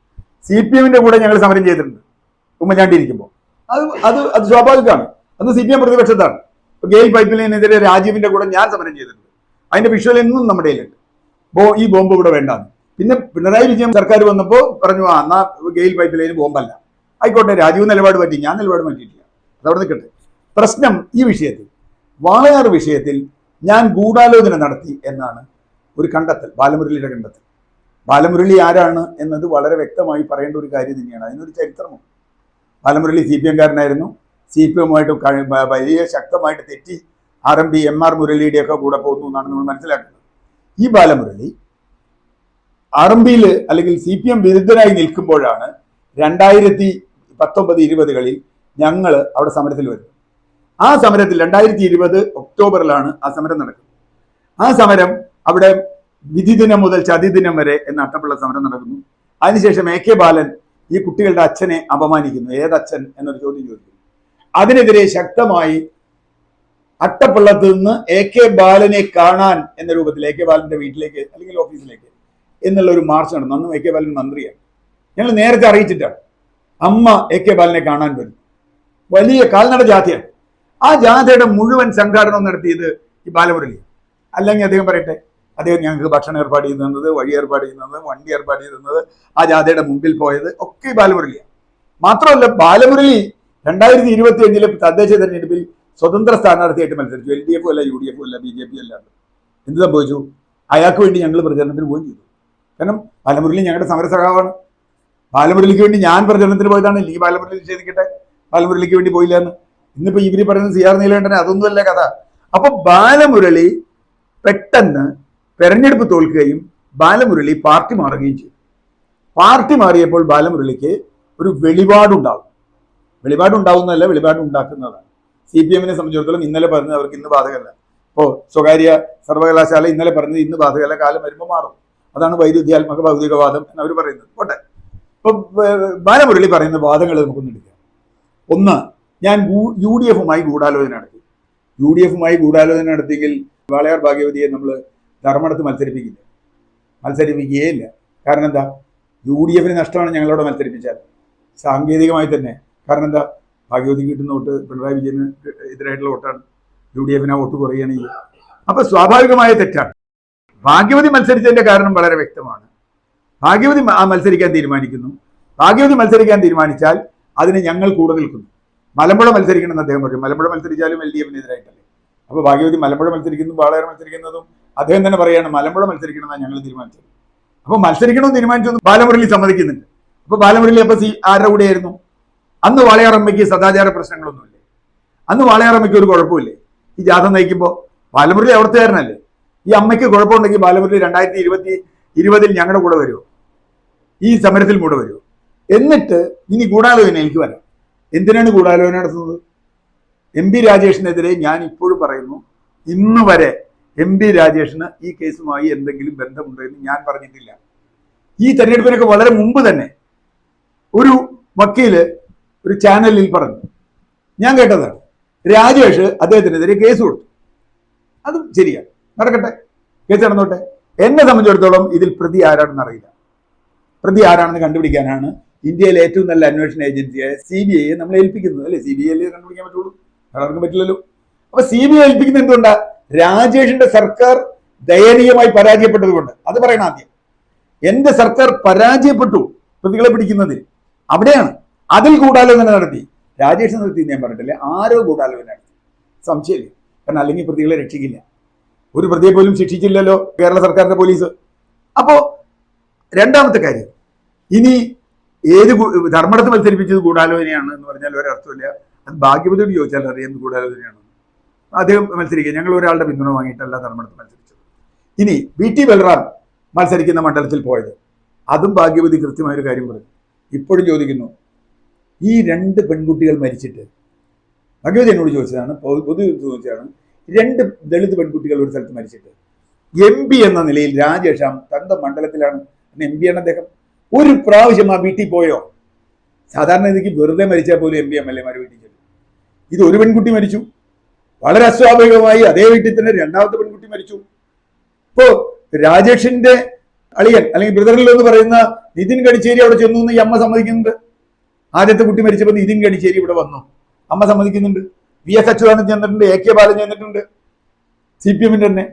Speaker 1: CPM-ന്റെ കൂടെ ഞങ്ങൾ സമരം ചെയ്തിട്ടുണ്ട് ഉമ്മൻചാണ്ടി ഇരിക്കുമ്പോൾ. അത് സ്വാഭാവികമാണ്. അന്ന് CPM പ്രതിപക്ഷത്താണ്. ഗെയിൽ പൈപ്പ് ലൈനെതിരെ രാജീവിന്റെ കൂടെ ഞാൻ സമരം ചെയ്തിട്ടുണ്ട്. അതിന്റെ വിഷ്വൽ എന്നും നമ്മുടെ കയ്യിലുണ്ട്. ഈ ബോംബ് ഇവിടെ വേണ്ടാന്ന്. പിന്നെ പിണറായി വിജയൻ സർക്കാർ വന്നപ്പോൾ പറഞ്ഞു, എന്നാ ഗെയിൽ പൈപ്പ് ലൈന് ബോംബല്ല, ആയിക്കോട്ടെ. രാജീവ് നിലപാട് പറ്റി, ഞാൻ നിലപാട് മാറ്റിയിട്ടില്ല, അതവിടെ നിൽക്കട്ടെ. പ്രശ്നം ഈ വിഷയത്തിൽ, വാളയാർ വിഷയത്തിൽ ഞാൻ ഗൂഢാലോചന നടത്തി എന്നാണ് ഒരു കണ്ടെത്തൽ, ബാലമുരളിയുടെ കണ്ടെത്തൽ. ബാലമുരളി ആരാണ് എന്നത് വളരെ വ്യക്തമായി പറയേണ്ട ഒരു കാര്യം തന്നെയാണ്. അതിനൊരു ചരിത്രമുണ്ട്. ബാലമുരളി CPM-കാരനായിരുന്നു. CPM-ആയിട്ട് വലിയ ശക്തമായിട്ട് തെറ്റി RMP MR മുരളിയുടെയൊക്കെ കൂടെ പോകുന്നു എന്നാണ് നമ്മൾ മനസ്സിലാക്കുന്നത്. ഈ ബാലമുരളി RMP-യിൽ അല്ലെങ്കിൽ CPM വിരുദ്ധനായി നിൽക്കുമ്പോഴാണ് 2019-20കളിൽ ഞങ്ങൾ അവിടെ സമരത്തിൽ വരുന്നത്. ആ സമരത്തിൽ 2020 ഒക്ടോബറിലാണ് ആ സമരം നടക്കുന്നത്. ആ സമരം അവിടെ വിധി ദിനം മുതൽ ചതി ദിനം വരെ എന്ന അട്ടപ്പുള്ള സമരം നടക്കുന്നു. അതിനുശേഷം AK ബാലൻ ഈ കുട്ടികളുടെ അച്ഛനെ അപമാനിക്കുന്നു. ഏതച്ഛൻ എന്നൊരു ചോദ്യം ചോദിക്കുന്നു. അതിനെതിരെ ശക്തമായി അട്ടപ്പള്ളത്ത് നിന്ന് AK ബാലനെ കാണാൻ എന്ന രൂപത്തിൽ AK ബാലന്റെ വീട്ടിലേക്ക് അല്ലെങ്കിൽ ഓഫീസിലേക്ക് എന്നുള്ള ഒരു മാർച്ച് നടന്നു. അന്നും AK ബാലൻ മന്ത്രിയാണ്. ഞങ്ങൾ നേരത്തെ അറിയിച്ചിട്ടാണ് അമ്മ AK ബാലനെ കാണാൻ വരുന്നു. വലിയ കാൽനട ജാഥയാണ്. ആ ജാഥയുടെ മുഴുവൻ സംഘാടനം നടത്തിയത് ഈ ബാലമുരളി. അല്ലെങ്കിൽ അദ്ദേഹം പറയട്ടെ, അദ്ദേഹം ഞങ്ങൾക്ക് ഭക്ഷണം ഏർപ്പാട് ചെയ്ത് തന്നത്, വഴി ഏർപ്പാട് ചെയ്യുന്നത്, വണ്ടി ഏർപ്പാട് ചെയ്ത് തന്നത്, ആ ജാഥയുടെ മുമ്പിൽ പോയത് ഒക്കെ ബാലമുരളിയാണ്. മാത്രമല്ല ബാലമുരളി 2025 തദ്ദേശ തെരഞ്ഞെടുപ്പിൽ സ്വതന്ത്ര സ്ഥാനാർത്ഥിയായിട്ട് മത്സരിച്ചു. LDF അല്ല, UDF അല്ല, BJP അല്ല. എന്ത് സംഭവിച്ചു? അയാൾക്ക് വേണ്ടി ഞങ്ങൾ പ്രചരണത്തിന് പോവുകയും ചെയ്തു. കാരണം ബാലമുരളി ഞങ്ങളുടെ സമരസഖാവാണ്. ബാലമുരളിക്ക് വേണ്ടി ഞാൻ പ്രചരണത്തിന് പോയതാണ്. അല്ലെങ്കിൽ ബാലമുരളി നിഷേധിക്കട്ടെ, ബാലമുരളിക്ക് വേണ്ടി പോയില്ല എന്ന്. ഇന്നിപ്പോ ഇവര് പറയുന്നത് CR നീലകണ്ഠനെ, അതൊന്നുമല്ല കഥ. അപ്പൊ ബാലമുരളി പെട്ടെന്ന് തെരഞ്ഞെടുപ്പ് തോൽക്കുകയും ബാലമുരളി പാർട്ടി മാറുകയും ചെയ്തു. പാർട്ടി മാറിയപ്പോൾ ബാലമുരളിക്ക് ഒരു വെളിപാടുണ്ടാവും. വെളിപാടുണ്ടാവുന്നതല്ല, വെളിപാടുണ്ടാക്കുന്നതാണ്. CPM-നെ സംബന്ധിച്ചിടത്തോളം ഇന്നലെ പറഞ്ഞത് അവർക്ക് ഇന്ന് ബാധകമല്ല. ഇപ്പോൾ സ്വകാര്യ സർവകലാശാല ഇന്നലെ പറഞ്ഞത് ഇന്ന് ബാധകമല്ല, കാലം വരുമ്പോൾ മാറും. അതാണ് വൈരുദ്ധ്യാത്മക ഭൗതികവാദം എന്നവർ പറയുന്നത്. പോട്ടെ. ഇപ്പൊ ബാലമുരളി പറയുന്ന വാദങ്ങൾ നമുക്കൊന്നും എടുക്കാം. ഒന്ന്, ഞാൻ UDF-മായി ഗൂഢാലോചന നടത്തി. UDF-മായി ഗൂഢാലോചന നടത്തിയെങ്കിൽ വാളയാർ ഭാഗ്യവതിയെ നമ്മൾ ധർമ്മടത്ത് മത്സരിപ്പിക്കുകയില്ല. കാരണം എന്താ? UDF-ന് നഷ്ടമാണ് ഞങ്ങളോട് മത്സരിപ്പിച്ചാൽ, സാങ്കേതികമായി തന്നെ. കാരണം എന്താ? ഭാഗ്യവതി കിട്ടുന്ന വോട്ട് പിണറായി വിജയന് എതിരായിട്ടുള്ള വോട്ടാണ്. UDF-ന് ആ വോട്ട് കുറയുകയാണ് ചെയ്യുക. അപ്പൊ സ്വാഭാവികമായ തെറ്റാണ്. ഭാഗ്യവതി മത്സരിച്ചതിന്റെ കാരണം വളരെ വ്യക്തമാണ്. ഭാഗ്യവതി മത്സരിക്കാൻ തീരുമാനിക്കുന്നു. ഭാഗ്യവതി മത്സരിക്കാൻ തീരുമാനിച്ചാൽ അതിന് ഞങ്ങൾ കൂടെ നിൽക്കുന്നു. മലമ്പുഴ മത്സരിക്കണമെന്ന് അദ്ദേഹം പറയും. മലമ്പുഴ മത്സരിച്ചാലും LDF-നെതിരായിട്ടല്ലേ. അപ്പൊ ഭാഗ്യവതി മലമ്പുഴ മത്സരിക്കുന്നു, വാളയാർ മത്സരിക്കുന്നതും അദ്ദേഹം തന്നെ പറയാണ് മലമ്പുഴ മത്സരിക്കണമെന്നാണ് ഞങ്ങൾ തീരുമാനിച്ചത്. അപ്പൊ മത്സരിക്കണമെന്ന് തീരുമാനിച്ചൊന്നും ബാലമുരളി സമ്മതിക്കുന്നുണ്ട്. അപ്പൊ ബാലമുരളി അപ്പൊ ആരുടെ കൂടെയായിരുന്നു? അന്ന് വാളയാർ അമ്മയ്ക്ക് സദാചാര പ്രശ്നങ്ങളൊന്നുമില്ലേ? അന്ന് വാളയാർ അമ്മയ്ക്ക് ഒരു കുഴപ്പമില്ലേ? ഈ ജാഥ നയിക്കുമ്പോൾ ബാലമുരളി അവിടുത്തുകാരനല്ലേ? ഈ അമ്മയ്ക്ക് കുഴപ്പമുണ്ടെങ്കിൽ ബാലമുരളി 2020 ഞങ്ങളുടെ കൂടെ വരുമോ? ഈ സമരത്തിൽ കൂടെ വരുമോ? എന്നിട്ട് ഇനി ഗൂഢാലോചനയിലേക്ക് വരാം. എന്തിനാണ് ഗൂഢാലോചന നടത്തുന്നത്? MP രാജേഷിനെതിരെ ഞാൻ ഇപ്പോഴും പറയുന്നു, ഇന്ന് വരെ MP രാജേഷിന് ഈ കേസുമായി എന്തെങ്കിലും ബന്ധമുണ്ടോ എന്ന് ഞാൻ പറഞ്ഞിട്ടില്ല. ഈ തെരഞ്ഞെടുപ്പിനൊക്കെ വളരെ മുമ്പ് തന്നെ ഒരു വക്കീല് ഒരു ചാനലിൽ പറഞ്ഞു, ഞാൻ കേട്ടതാണ്, രാജേഷ് അദ്ദേഹത്തിനെതിരെ കേസ് കൊടുത്തു. അതും ശരിയാണ്, നടക്കട്ടെ, കേസ് നടന്നോട്ടെ. എന്നെ സംബന്ധിച്ചിടത്തോളം ഇതിൽ പ്രതി ആരാണെന്ന് അറിയില്ല. പ്രതി ആരാണെന്ന് കണ്ടുപിടിക്കാനാണ് ഇന്ത്യയിലെ ഏറ്റവും നല്ല അന്വേഷണ ഏജൻസിയായ CBI നമ്മൾ ഏൽപ്പിക്കുന്നത്. അല്ലെ, CBI കണ്ടുപിടിക്കാൻ പറ്റുള്ളൂ, ആർക്കും പറ്റില്ലല്ലോ. അപ്പൊ CBI ഏൽപ്പിക്കുന്നത് എന്തുകൊണ്ടാ? രാജേഷിന്റെ സർക്കാർ ദയനീയമായി പരാജയപ്പെട്ടത് കൊണ്ട്. അത് പറയണം ആദ്യം. എന്റെ സർക്കാർ പരാജയപ്പെട്ടു പ്രതികളെ പിടിക്കുന്നതിൽ, അവിടെയാണ്. അതിൽ ഗൂഢാലോചന നടത്തി. രാജേഷ് നടത്തി ഞാൻ പറഞ്ഞിട്ടില്ല, ആരോ ഗൂഢാലോചന നടത്തി, സംശയമില്ല. കാരണം അല്ലെങ്കിൽ പ്രതികളെ രക്ഷിക്കില്ല. ഒരു പ്രതിയെ പോലും ശിക്ഷിച്ചില്ലല്ലോ കേരള സർക്കാരിന്റെ പോലീസ്. അപ്പോ രണ്ടാമത്തെ കാര്യം, ഇനി ഏത് ധർമ്മടത്ത് മത്സരിപ്പിച്ചത് ഗൂഢാലോചനയാണ് എന്ന് പറഞ്ഞാൽ ഒരർത്ഥമില്ല. അത് ഭാഗ്യവതിയോട് ചോദിച്ചാൽ അറിയാം ഗൂഢാലോചനയാണ്. അദ്ദേഹം മത്സരിക്കുക, ഞങ്ങൾ ഒരാളുടെ പിന്തുണ വാങ്ങിയിട്ടല്ല ധർമ്മടത്ത് മത്സരിച്ചത്. ഇനി VT ബൽറാം മത്സരിക്കുന്ന മണ്ഡലത്തിൽ പോയത്, അതും ഭാഗ്യവതി കൃത്യമായൊരു കാര്യം പറഞ്ഞു. ഇപ്പോഴും ചോദിക്കുന്നു, ഈ 2 പെൺകുട്ടികൾ മരിച്ചിട്ട്, ഭാഗ്യവതി എന്നോട് ചോദിച്ചതാണ്, പൊതു ചോദിച്ചതാണ്, 2 ദളിത് പെൺകുട്ടികൾ ഒരു സ്ഥലത്ത് മരിച്ചിട്ട് MP എന്ന നിലയിൽ രാജേഷ് തന്റെ മണ്ഡലത്തിലാണ്, MP ആണ് അദ്ദേഹം, ഒരു പ്രാവശ്യം ആ വീട്ടിൽ പോയോ? സാധാരണ എനിക്ക് വെറുതെ മരിച്ചാൽ പോലും MP MLA-മാർ വീട്ടിൽ ചെല്ലും. ഇത് ഒരു പെൺകുട്ടി മരിച്ചു, വളരെ അസ്വാഭാവികമായി അതേ വീട്ടിൽ തന്നെ രണ്ടാമത്തെ പെൺകുട്ടി മരിച്ചു. ഇപ്പോ രാജേഷിന്റെ അളിയൻ അല്ലെങ്കിൽ ബ്രദറിൽ എന്ന് പറയുന്ന നിതിൻ ഗഡ്കരി അവിടെ ചെന്നു എന്ന് ഈ അമ്മ സമ്മതിക്കുന്നുണ്ട്. ആദ്യത്തെ കുട്ടി മരിച്ചപ്പോൾ നിതിൻ ഗഡ്കരി ഇവിടെ വന്നു, അമ്മ സമ്മതിക്കുന്നുണ്ട്. VS അച്യുതാനന്ദൻ ചെന്നിട്ടുണ്ട്, AK ബാലൻ ചെന്നിട്ടുണ്ട്, CPM-ന്റെ തന്നെ.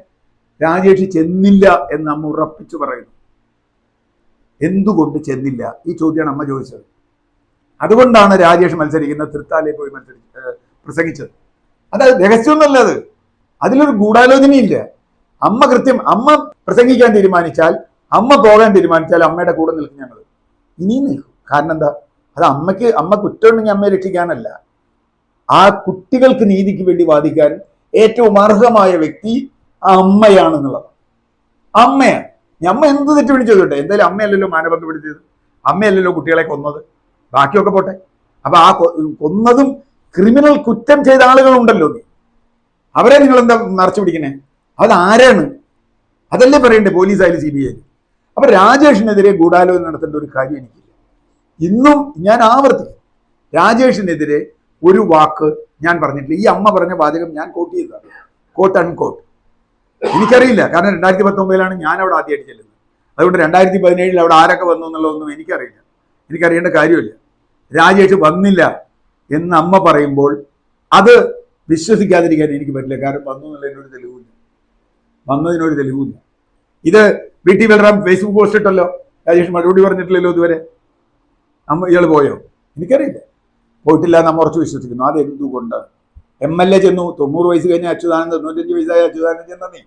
Speaker 1: രാജേഷ് ചെന്നില്ല എന്ന് അമ്മ ഉറപ്പിച്ചു പറയുന്നു. എന്തുകൊണ്ട് ചെന്നില്ല? ഈ ചോദ്യമാണ് അമ്മ ചോദിച്ചത്. അതുകൊണ്ടാണ് രാജേഷ് മത്സരിക്കുന്ന തൃത്താലയിൽ പോയി പ്രസംഗിച്ചത്. അത് രഹസ്യമൊന്നുമല്ല, അതിലൊരു ഗൂഢാലോചനയില്ല. അമ്മ പ്രസംഗിക്കാൻ തീരുമാനിച്ചാൽ, അമ്മ പോകാൻ തീരുമാനിച്ചാൽ അമ്മയുടെ കൂടെ നിൽക്കും ഞങ്ങൾ, ഇനിയും നിൽക്കും. കാരണം എന്താ? അത് അമ്മ കുറ്റമുണ്ടെങ്കിൽ അമ്മയെ രക്ഷിക്കാനല്ല, ആ കുട്ടികൾക്ക് നീതിക്ക് വേണ്ടി വാദിക്കാൻ ഏറ്റവും അർഹമായ വ്യക്തി ആ അമ്മയാണെന്നുള്ളത്. അമ്മയാണ്. അമ്മ എന്ത് തെറ്റുപണി ചെയ്തോട്ടെ, എന്തായാലും അമ്മയല്ലല്ലോ മാനഭംഗപ്പെടുത്തിയത്, അമ്മയല്ലല്ലോ കുട്ടികളെ കൊന്നത്, ബാക്കിയൊക്കെ പോട്ടെ. അപ്പൊ ആ കൊന്നതും ക്രിമിനൽ കുറ്റം ചെയ്ത ആളുകളുണ്ടല്ലോ, അവരെ നിങ്ങൾ എന്താ മറച്ചു പിടിക്കണേ? അതാരാണ്? അതല്ലേ പറയണ്ടേ പോലീസായാലും CBI. അപ്പൊ രാജേഷിനെതിരെ ഗൂഢാലോചന നടത്തേണ്ട ഒരു കാര്യം എനിക്കില്ല. ഇന്നും ഞാൻ ആവർത്തിക്കും, രാജേഷിനെതിരെ ഒരു വാക്ക് ഞാൻ പറഞ്ഞിട്ടില്ല. ഈ അമ്മ പറഞ്ഞ വാചകം ഞാൻ കോട്ട് ചെയ്തതാണ്, കോട്ട് അൺകോട്ട്. എനിക്കറിയില്ല, കാരണം 2019 ഞാൻ അവിടെ ആദ്യമായിട്ട് ചെല്ലുന്നത്. അതുകൊണ്ട് 2017 അവിടെ ആരൊക്കെ വന്നു എന്നുള്ളതൊന്നും എനിക്കറിയില്ല, എനിക്കറിയേണ്ട കാര്യമില്ല. രാജേഷ് വന്നില്ല എന്ന് അമ്മ പറയുമ്പോൾ അത് വിശ്വസിക്കാതിരിക്കാൻ എനിക്ക് പറ്റില്ല. കാരണം വന്നതിനൊരു തെളിവില്ല. ഇത് VT ബൽറാം ഫേസ്ബുക്ക് പോസ്റ്റ് ഇട്ടല്ലോ, രാജേഷ് മറുപടി പറഞ്ഞിട്ടില്ലല്ലോ ഇതുവരെ. ഇയാൾ പോയോ? എനിക്കറിയില്ല. പോയിട്ടില്ല എന്ന് ഉറച്ചു വിശ്വസിക്കുന്നു. അത് എന്തുകൊണ്ട്? MLA ചെന്നു, 90 വയസ്സ് കഴിഞ്ഞ അച്യുതാനന്ദൻ, 95 വയസ്സായ അച്യുതാനന്ദൻ ചെന്നേ,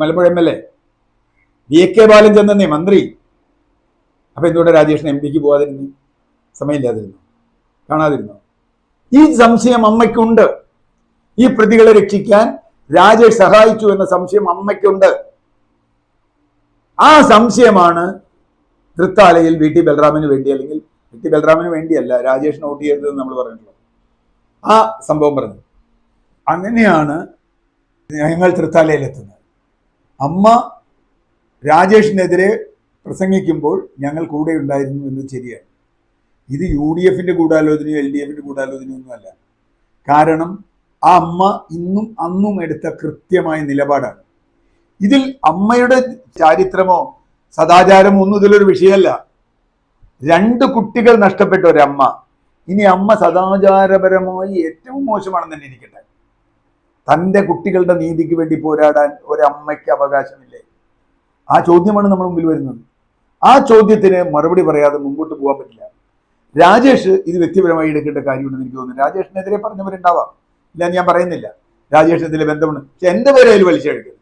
Speaker 1: മലമ്പുഴ MLA. VK ബാലൻ ചെന്നേ, മന്ത്രി. അപ്പൊ എന്തുകൊണ്ട് രാജേഷിന് MP ക്ക് പോകാതിരുന്നു? സമയമില്ലാതിരുന്നു? കാണാതിരുന്നു? ഈ സംശയം അമ്മയ്ക്കുണ്ട്. ഈ പ്രതികളെ രക്ഷിക്കാൻ രാജേഷ് സഹായിച്ചു എന്ന സംശയം അമ്മയ്ക്കുണ്ട്. ആ സംശയമാണ് തൃത്താലയിൽ VT ബലറാമിന് വേണ്ടി, അല്ലെങ്കിൽ VT ബലറാമിന് വേണ്ടിയല്ല, രാജേഷിന് വോട്ട് ചെയ്തതെന്ന് നമ്മൾ പറഞ്ഞിട്ടുള്ളത്. ആ സംഭവം പറഞ്ഞു. അങ്ങനെയാണ് ഞങ്ങൾ തൃത്താലയിലെത്തുന്നത്. അമ്മ രാജേഷിനെതിരെ പ്രസംഗിക്കുമ്പോൾ ഞങ്ങൾ കൂടെ ഉണ്ടായിരുന്നു എന്ന് ശരിയാണ്. ഇത് UDFന്റെ ഗൂഢാലോചനയോ LDFന്റെ ഗൂഢാലോചനയോ ഒന്നുമല്ല. കാരണം ആ അമ്മ ഇന്നും അന്നും എടുത്ത കൃത്യമായ നിലപാടാണ്. ഇതിൽ അമ്മയുടെ ചാരിത്രമോ സദാചാരമോ ഒന്നും ഇതിലൊരു വിഷയമല്ല. 2 കുട്ടികൾ നഷ്ടപ്പെട്ട ഒരമ്മ, ഇനി അമ്മ സദാചാരപരമായി ഏറ്റവും മോശമാണെന്ന് തന്നെ ഇരിക്കട്ടെ, തൻ്റെ കുട്ടികളുടെ നീതിക്ക് വേണ്ടി പോരാടാൻ ഒരമ്മയ്ക്ക് അവകാശമില്ലേ? ആ ചോദ്യമാണ് നമ്മുടെ മുമ്പിൽ വരുന്നത്. ആ ചോദ്യത്തിന് മറുപടി പറയാതെ മുമ്പോട്ട് പോകാൻ പറ്റില്ല. രാജേഷ് ഇത് വ്യക്തിപരമായി എടുക്കേണ്ട കാര്യമുണ്ടെന്ന് എനിക്ക് തോന്നുന്നു. രാജേഷിനെതിരെ പറഞ്ഞവരുണ്ടാവാം, ഇല്ല ഞാൻ പറയുന്നില്ല. രാജേഷിനെതിരെ ബന്ധമുണ്ട്. പക്ഷെ എൻ്റെ പേര് അതിൽ വലിച്ചെടുക്കരുത്.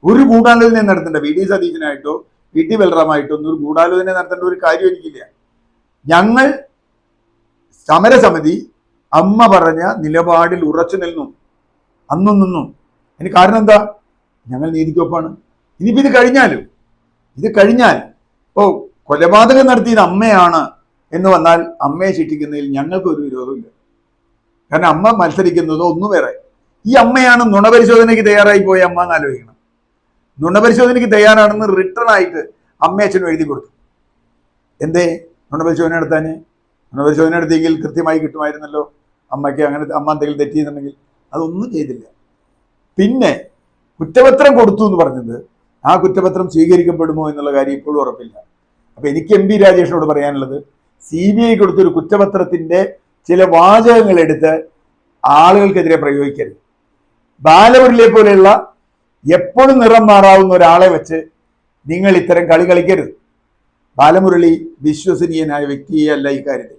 Speaker 1: ഒരു ഗൂഢാലോചന നടത്തേണ്ട VD സതീശനായിട്ടോ VT ബലറാമായിട്ടോ ഒന്നും ഒരു ഗൂഢാലോചന നടത്തേണ്ട ഒരു കാര്യം എനിക്കില്ല. ഞങ്ങൾ സമരസമിതി അമ്മ പറഞ്ഞ നിലപാടിൽ ഉറച്ചു നിന്നു, അന്നും നിന്നു. അതിന് കാരണം എന്താ? ഞങ്ങൾ നീതിക്കൊപ്പാണ്. ഇനിയിപ്പോൾ ഇത് കഴിഞ്ഞാൽ കൊലപാതകം നടത്തിയത് അമ്മയാണ് എന്ന് വന്നാൽ അമ്മയെ ശിക്ഷിക്കുന്നതിൽ ഞങ്ങൾക്ക് ഒരു വിരോധമില്ല. കാരണം അമ്മ മത്സരിക്കുന്നത് ഒന്ന് വേറെ. ഈ അമ്മയാണ് നുണപരിശോധനയ്ക്ക് തയ്യാറായി പോയ അമ്മ എന്ന് ആലോചിക്കണം. നുണപരിശോധനയ്ക്ക് തയ്യാറാണെന്ന് റിട്ടേൺ ആയിട്ട് അമ്മയച്ഛനും എഴുതി കൊടുത്തു. എന്തേ നുണപരിശോധന നടത്താൻ? നുണപരിശോധന നടത്തിയെങ്കിൽ കൃത്യമായി കിട്ടുമായിരുന്നല്ലോ അമ്മയ്ക്ക്. അങ്ങനെ അമ്മ എന്തെങ്കിലും തെറ്റിയെന്നുണ്ടെങ്കിൽ അതൊന്നും ചെയ്തില്ല. പിന്നെ കുറ്റപത്രം കൊടുത്തു എന്ന് പറഞ്ഞത്, ആ കുറ്റപത്രം സ്വീകരിക്കപ്പെടുമോ എന്നുള്ള കാര്യം ഇപ്പോഴും ഉറപ്പില്ല. അപ്പൊ എനിക്ക് MP രാജേഷിനോട് പറയാനുള്ളത്, CBI കൊടുത്തൊരു കുറ്റപത്രത്തിന്റെ ചില വാചകങ്ങൾ എടുത്ത് ആളുകൾക്കെതിരെ പ്രയോഗിക്കരുത്. ബാലമുരളിയെ പോലെയുള്ള എപ്പോഴും നിറം മാറാവുന്ന ഒരാളെ വെച്ച് നിങ്ങൾ ഇത്തരം കളി കളിക്കരുത്. ബാലമുരളി വിശ്വസനീയനായ വ്യക്തിയല്ല ഇക്കാര്യത്തിൽ.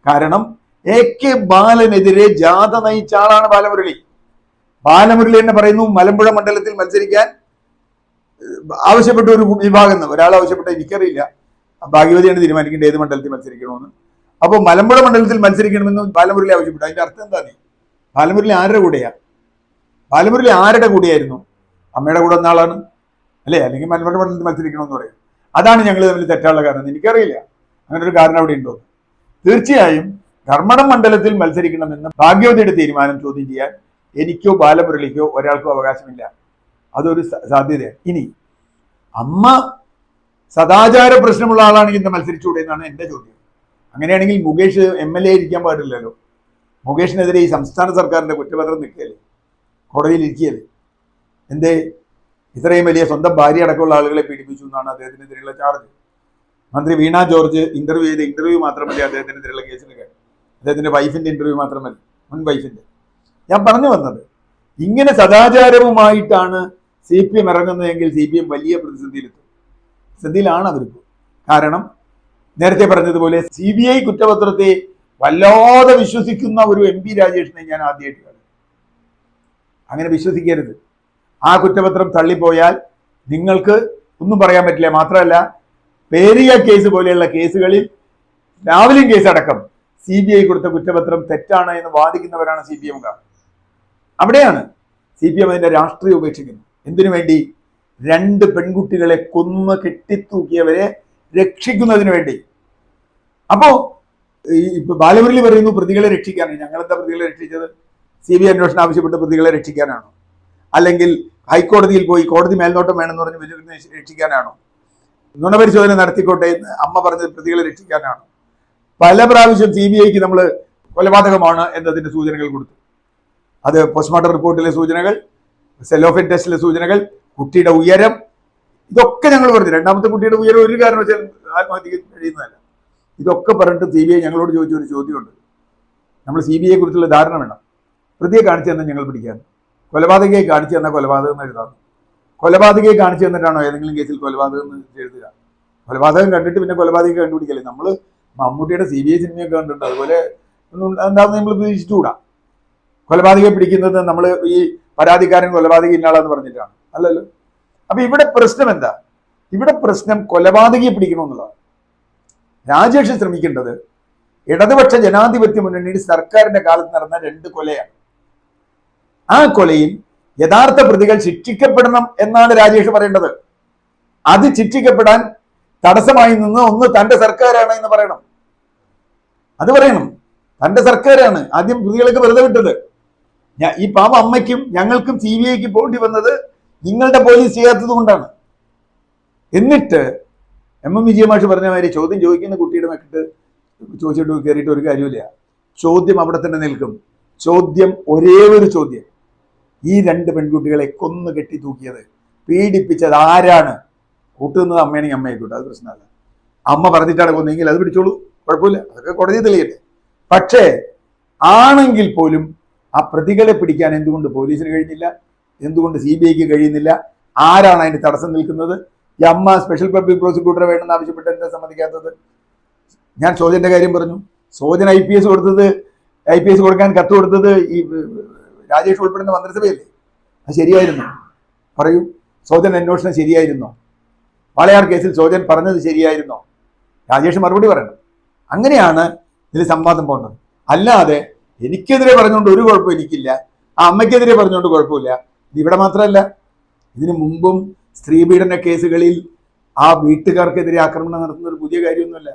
Speaker 1: കാരണം AK ബാലനെതിരെ ജാഥ നയിച്ച ആളാണ് ബാലമുരളി. ബാലമുരളി എന്ന് പറയുന്നു മലമ്പുഴ മണ്ഡലത്തിൽ മത്സരിക്കാൻ ആവശ്യപ്പെട്ട ഒരു വിഭാഗം, ഒരാൾ ആവശ്യപ്പെട്ട, എനിക്കറിയില്ല, ഭാഗ്യവതിയാണ് തീരുമാനിക്കേണ്ടത് ഏത് മണ്ഡലത്തിൽ മത്സരിക്കണമെന്ന്. അപ്പോൾ മലമ്പുഴ മണ്ഡലത്തിൽ മത്സരിക്കണമെന്ന് ബാലമുരളി ആവശ്യപ്പെട്ടു. അതിന്റെ അർത്ഥം എന്താ? ബാലമുരളി ആരുടെ കൂടെയാ? ബാലമുരളി ആരുടെ കൂടെയായിരുന്നു? അമ്മയുടെ കൂടെ വന്ന ആളാണ് അല്ലേ? അല്ലെങ്കിൽ മലമ്പുഴ മണ്ഡലത്തിൽ മത്സരിക്കണമെന്ന് പറയും. അതാണ് ഞങ്ങൾ തമ്മിൽ തെറ്റാനുള്ള കാരണം. എനിക്കറിയില്ല അങ്ങനെ ഒരു കാരണം അവിടെ ഉണ്ടോ. തീർച്ചയായും ധർമ്മടം മണ്ഡലത്തിൽ മത്സരിക്കണമെന്ന് ഭാഗ്യവതിയുടെ തീരുമാനം ചോദ്യം ചെയ്യാൻ എനിക്കോ ബാലമുരളിക്കോ ഒരാൾക്കോ അവകാശമില്ല. അതൊരു സാധ്യതയാണ്. ഇനി അമ്മ സദാചാര പ്രശ്നമുള്ള ആളാണെങ്കിൽ ഇന്ന് മത്സരിച്ചുകൂടെ എന്നാണ് എൻ്റെ ചോദ്യം. അങ്ങനെയാണെങ്കിൽ മുകേഷ് MLA ഇരിക്കാൻ പാടില്ലല്ലോ. മുകേഷിനെതിരെ ഈ സംസ്ഥാന സർക്കാരിന്റെ കുറ്റപത്രം നിൽക്കുകയല്ലേ, കോടതിയിൽ ഇരിക്കുകയല്ലേ? എന്തേ ഇത്രയും വലിയ സ്വന്തം ഭാര്യ അടക്കമുള്ള ആളുകളെ പീഡിപ്പിച്ചു എന്നാണ് അദ്ദേഹത്തിനെതിരെയുള്ള ചാർജ്. മന്ത്രി വീണ ജോർജ് ഇന്റർവ്യൂ ചെയ്ത ഇന്റർവ്യൂ മാത്രമല്ല അദ്ദേഹത്തിനെതിരെയുള്ള കേസിന്. അദ്ദേഹത്തിന്റെ വൈഫിന്റെ ഇന്റർവ്യൂ മാത്രമല്ല, മുൻ വൈഫിന്റെ. ഞാൻ പറഞ്ഞു വന്നത്, ഇങ്ങനെ സദാചാരവുമായിട്ടാണ് CPM ഇറങ്ങുന്നതെങ്കിൽ CPM വലിയ പ്രതിസന്ധിയിലാണ് അവർക്ക്. കാരണം നേരത്തെ പറഞ്ഞതുപോലെ CBI കുറ്റപത്രത്തെ വല്ലാതെ വിശ്വസിക്കുന്ന ഒരു MP രാജേഷിനെ ഞാൻ ആദ്യമായിട്ട് കാണും. അങ്ങനെ വിശ്വസിക്കരുത്. ആ കുറ്റപത്രം തള്ളിപ്പോയാൽ നിങ്ങൾക്ക് ഒന്നും പറയാൻ പറ്റില്ല. മാത്രമല്ല പേരിയ കേസ് പോലെയുള്ള കേസുകളിൽ, ലാവ്ലിൻ കേസ് അടക്കം CBI കൊടുത്ത കുറ്റപത്രം തെറ്റാണ് എന്ന് വാദിക്കുന്നവരാണ് CPMകാർ. അവിടെയാണ് CPM അതിന്റെ രാഷ്ട്രീയം ഉപേക്ഷിക്കുന്നത്. എന്തിനു വേണ്ടി? 2 പെൺകുട്ടികളെ കൊന്ന് കെട്ടിത്തൂക്കിയവരെ രക്ഷിക്കുന്നതിന് വേണ്ടി. അപ്പോ ഇപ്പൊ ബാലമുരളി പറയുന്നു പ്രതികളെ രക്ഷിക്കാനാണ്. ഞങ്ങളെന്താ പ്രതികളെ രക്ഷിച്ചത്? CBI അന്വേഷണം ആവശ്യപ്പെട്ട് പ്രതികളെ രക്ഷിക്കാനാണോ? അല്ലെങ്കിൽ ഹൈക്കോടതിയിൽ പോയി കോടതി മേൽനോട്ടം വേണമെന്ന് പറഞ്ഞ് രക്ഷിക്കാനാണോ? നുണപരിശോധന നടത്തിക്കോട്ടെ എന്ന് അമ്മ പറഞ്ഞത് പ്രതികളെ രക്ഷിക്കാനാണോ? പല പ്രാവശ്യം CBIക്ക് നമ്മൾ കൊലപാതകമാണ് എന്നതിന്റെ സൂചനകൾ കൊടുത്തു. അത് പോസ്റ്റ്മോർട്ടം റിപ്പോർട്ടിലെ സൂചനകൾ, സെലോഫിൻ ടെസ്റ്റിലെ സൂചനകൾ, കുട്ടിയുടെ ഉയരം, ഇതൊക്കെ ഞങ്ങൾ പറഞ്ഞു. 2ാമത്തെ കുട്ടിയുടെ ഉയരം ഒരു കാരണവശാലും ആത്മഹത്യക്ക് കഴിയുന്നതല്ല. ഇതൊക്കെ പറഞ്ഞിട്ട് CBI ഞങ്ങളോട് ചോദിച്ച ഒരു ചോദ്യമുണ്ട്. നമ്മൾ CBIയെ കുറിച്ചുള്ള ധാരണ വേണം. പ്രതിയെ കാണിച്ചു തന്നെ ഞങ്ങൾ പിടിക്കാൻ. കൊലപാതകയെ കാണിച്ചു തന്നാൽ കൊലപാതകം എന്ന് എഴുതാം. കൊലപാതകയെ കാണിച്ചു തന്നിട്ടാണോ ഏതെങ്കിലും കേസിൽ കൊലപാതകം എന്ന് എഴുതുക? കൊലപാതകം കണ്ടിട്ട് പിന്നെ കൊലപാതകം കണ്ടുപിടിക്കല്ലേ. നമ്മൾ മമ്മൂട്ടിയുടെ CBI സിനിമയൊക്കെ കണ്ടിട്ടുണ്ട്. അതുപോലെ എന്താണെന്ന് നമ്മൾ പ്രതീക്ഷിച്ചുകൂടാ. കൊലപാതകയെ പിടിക്കുന്നത് നമ്മൾ ഈ പരാതിക്കാരൻ കൊലപാതകം ഇന്നാളെന്ന് പറഞ്ഞിട്ടാണ്, അല്ലല്ലോ. അപ്പൊ ഇവിടെ പ്രശ്നം എന്താ? ഇവിടെ പ്രശ്നം കൊലപാതകയെ പിടിക്കണമെന്നുള്ളതാണ്. രാജേഷ് ശ്രമിക്കേണ്ടത് ഇടതുപക്ഷ ജനാധിപത്യ മുന്നണിയുടെ സർക്കാരിന്റെ കാലത്ത് നടന്ന 2 കൊലയാണ്. ആ കൊലയിൽ യഥാർത്ഥ പ്രതികൾ ശിക്ഷിക്കപ്പെടണം എന്നാണ് രാജേഷ് പറയേണ്ടത്. അത് ശിക്ഷിക്കപ്പെടാൻ തടസ്സമായി നിന്ന് ഒന്ന് തന്റെ സർക്കാരാണ് എന്ന് പറയണം. അത് പറയണം, തന്റെ സർക്കാരാണ് ആദ്യം പ്രതികളൊക്കെ വെറുതെ വിട്ടത്. ഈ പാവ അമ്മയ്ക്കും ഞങ്ങൾക്കും CBIക്ക് പോണ്ടി വന്നത് നിങ്ങളുടെ പോലീസ് ചെയ്യാത്തത് കൊണ്ടാണ്. എന്നിട്ട് MM വിജയമാഷ് പറഞ്ഞ മാതിരി ചോദ്യം ചോദിക്കുന്ന കുട്ടിയുടെ മെക്കിട്ട് ചോദിച്ചിട്ട് കയറിയിട്ട് ഒരു കാര്യമില്ല. ചോദ്യം അവിടെ തന്നെ നിൽക്കും. ചോദ്യം ഒരേ ഒരു ചോദ്യം, ഈ 2 പെൺകുട്ടികളെ കൊന്നു കെട്ടി തൂക്കിയത്, പീഡിപ്പിച്ചത് ആരാണ്? കൂട്ടുന്നത് അമ്മയാണെങ്കിൽ അമ്മയായിക്കോട്ടെ, അത് പ്രശ്നമല്ല. അമ്മ പറഞ്ഞിട്ടാണ് കൊന്നെങ്കിൽ അത് പിടിച്ചോളൂ, കുഴപ്പമില്ല, അതൊക്കെ കോടതി തെളിയട്ടെ. പക്ഷേ ആണെങ്കിൽ പോലും ആ പ്രതികളെ പിടിക്കാൻ എന്തുകൊണ്ട് പോലീസിന് കഴിഞ്ഞില്ല? എന്തുകൊണ്ട് CBIക്ക് കഴിയുന്നില്ല? ആരാണ് അതിന് തടസ്സം നിൽക്കുന്നത്? ഈ അമ്മ സ്പെഷ്യൽ പബ്ലിക് പ്രോസിക്യൂട്ടറെ വേണമെന്ന് ആവശ്യപ്പെട്ട് എന്താ സമ്മതിക്കാത്തത്? ഞാൻ സോജന്റെ കാര്യം പറഞ്ഞു. സോജൻ IPS കൊടുത്തത്, IPS കൊടുക്കാൻ കത്ത് കൊടുത്തത് ഈ രാജേഷ് ഉൾപ്പെടുന്ന മന്ത്രിസഭയല്ലേ? അത് ശരിയായിരുന്നു? പറയൂ, സോജൻ അന്വേഷണം ശരിയായിരുന്നോ? വാളയാർ കേസിൽ സോജൻ പറഞ്ഞത് ശരിയായിരുന്നോ? രാജേഷ് മറുപടി പറയണം. അങ്ങനെയാണ് ഇതിൽ സംവാദം പോകേണ്ടത്. അല്ലാതെ എനിക്കെതിരെ പറഞ്ഞുകൊണ്ട് ഒരു കുഴപ്പം എനിക്കില്ല, ആ അമ്മയ്ക്കെതിരെ പറഞ്ഞുകൊണ്ട് കുഴപ്പമില്ല. ഇവിടെ മാത്രമല്ല, ഇതിനു മുമ്പും സ്ത്രീപീഡന കേസുകളിൽ ആ വീട്ടുകാർക്കെതിരെ ആക്രമണം നടത്തുന്ന ഒരു പുതിയ കാര്യമൊന്നുമല്ല.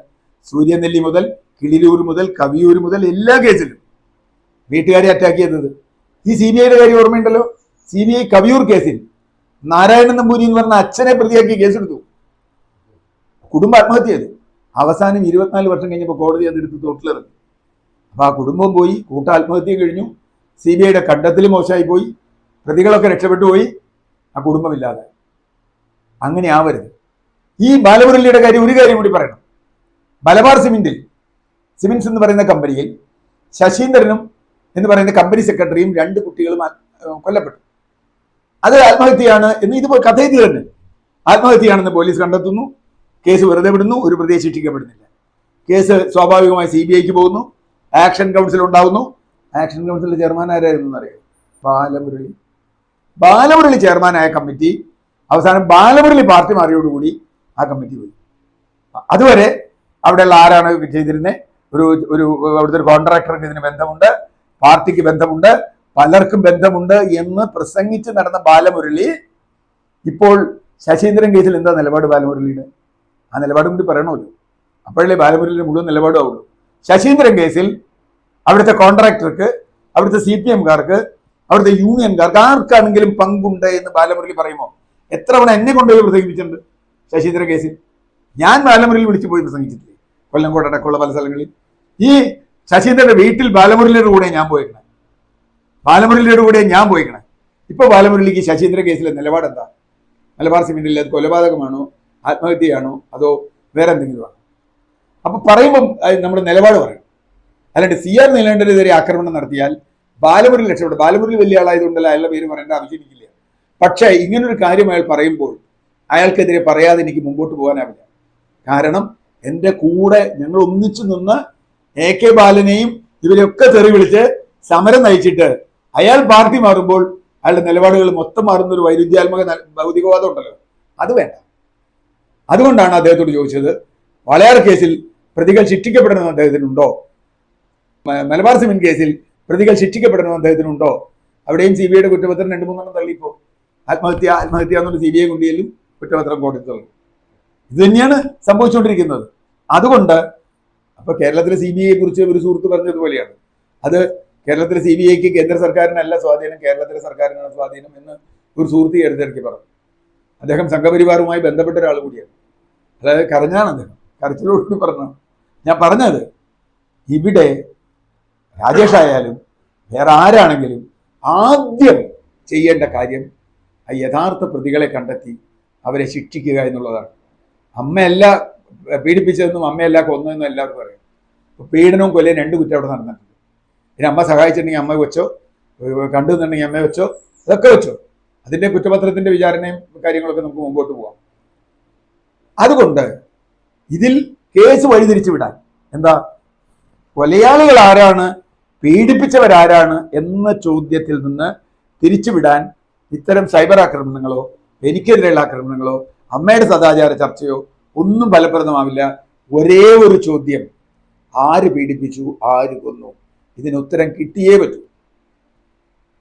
Speaker 1: സൂര്യനെല്ലി മുതൽ കിളിരൂർ മുതൽ കവിയൂർ മുതൽ എല്ലാ കേസിലും വീട്ടുകാരെ അറ്റാക്ക് ചെയ്തത്. ഈ CBIയുടെ കാര്യം ഓർമ്മയുണ്ടല്ലോ. CBI കവിയൂർ കേസിൽ നാരായണൻ നമ്പൂരി എന്ന് പറഞ്ഞ അച്ഛനെ പ്രതിയാക്കി കേസെടുത്തു. കുടുംബം ആത്മഹത്യ ചെയ്തു. അവസാനം 24 വർഷം കഴിഞ്ഞപ്പോൾ കോടതി അതെടുത്ത് തോട്ടിലിറങ്ങി. അപ്പൊ ആ കുടുംബം പോയി, കൂട്ട ആത്മഹത്യ കഴിഞ്ഞു, CBIയുടെ കണ്ടെത്തൽ മോശമായി പോയി, പ്രതികളൊക്കെ രക്ഷപ്പെട്ടു പോയി, ആ കുടുംബമില്ലാതെ. അങ്ങനെ ആവരുത്. ഈ ബാലമുരളിയുടെ കാര്യം ഒരു കാര്യം കൂടി പറയണം. മലബാർ സിമെന്റ്സ് എന്ന് പറയുന്ന കമ്പനിയിൽ ശശീന്ദ്രനും എന്ന് പറയുന്ന കമ്പനി സെക്രട്ടറിയും 2 കുട്ടികളും കൊല്ലപ്പെട്ടു. അത് ആത്മഹത്യയാണ് എന്ന് ഇത് കഥയെത്തി തന്നെ ആത്മഹത്യയാണെന്ന് പോലീസ് കണ്ടെത്തുന്നു. കേസ് വെറുതെ വിടുന്നു, ഒരു പ്രതിയെ ശിക്ഷിക്കപ്പെടുന്നില്ല. കേസ് സ്വാഭാവികമായി CBIക്ക് പോകുന്നു. ആക്ഷൻ കൗൺസിൽ ഉണ്ടാവുന്നു. ആക്ഷൻ കൗൺസിലിന്റെ ചെയർമാൻ ആരായിരുന്നു അറിയാം? ബാലമുരളി ചെയർമാനായ കമ്മിറ്റി അവസാനം ബാലമുരളി പാർട്ടി മാറിയോടുകൂടി ആ കമ്മിറ്റി പോയി. അതുവരെ അവിടെയുള്ള ആരാണ് ചെയ്തിരുന്നത്? ഒരു അവിടുത്തെ ഒരു കോൺട്രാക്ടർക്ക് ഇതിന് ബന്ധമുണ്ട്, പാർട്ടിക്ക് ബന്ധമുണ്ട്, പലർക്കും ബന്ധമുണ്ട് എന്ന് പ്രസംഗിച്ച് നടന്ന ബാലമുരളി ഇപ്പോൾ ശശീന്ദ്രൻ കേസിൽ എന്താ നിലപാട് ബാലമുരളിയുടെ? ആ നിലപാടും കൂടി പറയണമല്ലോ. അപ്പോഴല്ലേ ബാലമുരളിയുടെ മുഴുവൻ നിലപാടും ആവുള്ളൂ. ശശീന്ദ്രൻ കേസിൽ അവിടുത്തെ കോൺട്രാക്ടർക്ക്, അവിടുത്തെ CPMകാർക്ക്, അവിടുത്തെ യൂണിയൻകാർക്ക് ആർക്കാണെങ്കിലും പങ്കുണ്ട് എന്ന് ബാലമുരളി പറയുമോ? എത്ര തവണ എന്നെ കൊണ്ടുപോയി പ്രസംഗിച്ചിട്ടുണ്ട് ശശീന്ദ്രൻ കേസിൽ. ഞാൻ ബാലമുരളി വിളിച്ചു പോയി പ്രസംഗിച്ചിട്ടില്ലേ കൊല്ലംകോട് അടക്കമുള്ള പല സ്ഥലങ്ങളിൽ. ഈ ശശീന്ദ്രന്റെ വീട്ടിൽ ബാലമുരളിയുടെ കൂടെ ഞാൻ പോയിക്കണേ. ഇപ്പൊ ബാലമുരളിക്ക് ശശീന്ദ്രൻ കേസിലെ നിലപാട് എന്താ? മലബാർ സിമെന്റിൽ അത് കൊലപാതകമാണോ, ആത്മഹത്യയാണോ, അതോ വേറെ എന്തെങ്കിലും ആണോ? അപ്പൊ പറയുമ്പം നമ്മുടെ നിലപാട് പറയണം. അല്ലാണ്ട് CR നീലകണ്ഠനെതിരെ ആക്രമണം നടത്തിയാൽ ബാലമുരളി രക്ഷപ്പെടും. ബാലമുരളി വലിയ ആളായതുകൊണ്ടല്ല അയാളുടെ പേര് പറയേണ്ട ആവശ്യമില്ല. പക്ഷേ ഇങ്ങനൊരു കാര്യം അയാൾ പറയുമ്പോൾ അയാൾക്കെതിരെ പറയാതെ എനിക്ക് മുമ്പോട്ട് പോകാനാവില്ല. കാരണം എൻ്റെ കൂടെ ഞങ്ങൾ ഒന്നിച്ചു നിന്ന് AK ബാലനെയും ഇവരെയൊക്കെ തെറി വിളിച്ച് സമരം നയിച്ചിട്ട് അയാൾ പാർട്ടി മാറുമ്പോൾ അയാളുടെ നിലപാടുകൾ മൊത്തം മാറുന്ന ഒരു വൈരുദ്ധ്യാത്മക ഭൗതികവാദം ഉണ്ടല്ലോ, അത് വേണ്ട. അതുകൊണ്ടാണ് അദ്ദേഹത്തോട് ചോദിച്ചത്, വാളയാർ കേസിൽ പ്രതികൾ ശിക്ഷിക്കപ്പെടണമെന്ന് അദ്ദേഹത്തിനുണ്ടോ? മലബാർ സിമെന്റ് കേസിൽ പ്രതികൾ ശിക്ഷിക്കപ്പെടണമെന്ന് അദ്ദേഹത്തിനുണ്ടോ? അവിടെയും CBIയുടെ കുറ്റപത്രം 2-3 തള്ളിപ്പോ ആത്മഹത്യ എന്നുള്ള CBI കുണ്ടിയിലും കുറ്റപത്രം കോടതി തള്ളി. ഇത് തന്നെയാണ് സംഭവിച്ചുകൊണ്ടിരിക്കുന്നത്. അതുകൊണ്ട് അപ്പൊ കേരളത്തിലെ CBIയെ കുറിച്ച് ഒരു സുഹൃത്ത് പറഞ്ഞതുപോലെയാണ്, അത് കേരളത്തിലെ CBIക്ക് കേന്ദ്ര സർക്കാരിനല്ല സ്വാധീനം, കേരളത്തിലെ സർക്കാരിനാണ് സ്വാധീനം എന്ന് ഒരു സുഹൃത്ത് എടുത്തിടയ്ക്ക് പറഞ്ഞു. അദ്ദേഹം സംഘപരിവാറുമായി ബന്ധപ്പെട്ട ഒരാൾ കൂടിയാണ്. അതായത് കരഞ്ഞാണ് അദ്ദേഹം, കരച്ചിലോട് പറഞ്ഞു. ഞാൻ പറഞ്ഞത്, ഇവിടെ രാജേഷ് ആയാലും വേറെ ആരാണെങ്കിലും ആദ്യം ചെയ്യേണ്ട കാര്യം യഥാർത്ഥ പ്രതികളെ കണ്ടെത്തി അവരെ ശിക്ഷിക്കുക എന്നുള്ളതാണ്. അമ്മയല്ല പീഡിപ്പിച്ചതെന്നും അമ്മയല്ല കൊന്നതെന്നും എല്ലാവർക്കും അറിയാം. പീഡനവും കൊല്ലയും 2 കുറ്റം അവിടെ നടന്നിട്ടുണ്ട്. പിന്നെ അമ്മ സഹായിച്ചിട്ടുണ്ടെങ്കിൽ അമ്മ വെച്ചോ, കണ്ടുവെന്നുണ്ടെങ്കിൽ അമ്മ വെച്ചോ, അതൊക്കെ വെച്ചോ. അതിന്റെ കുറ്റപത്രത്തിന്റെ വിചാരണയും കാര്യങ്ങളൊക്കെ നമുക്ക് മുമ്പോട്ട് പോവാം. അതുകൊണ്ട് ഇതിൽ കേസ് വഴിതിരിച്ചു വിടാൻ എന്താ കൊലയാളികൾ ആരാണ്, പീഡിപ്പിച്ചവരാരാണ് എന്ന ചോദ്യത്തിൽ നിന്ന് തിരിച്ചുവിടാൻ ഇത്തരം സൈബർ ആക്രമണങ്ങളോ എനിക്കെതിരെയുള്ള ആക്രമണങ്ങളോ അമ്മയുടെ സദാചാര ചർച്ചയോ ഒന്നും ഫലപ്രദമാവില്ല. ഒരേ ഒരു ചോദ്യം, ആര് പീഡിപ്പിച്ചു, ആര് കൊന്നു? ഇതിന് ഉത്തരം കിട്ടിയേ പറ്റൂ.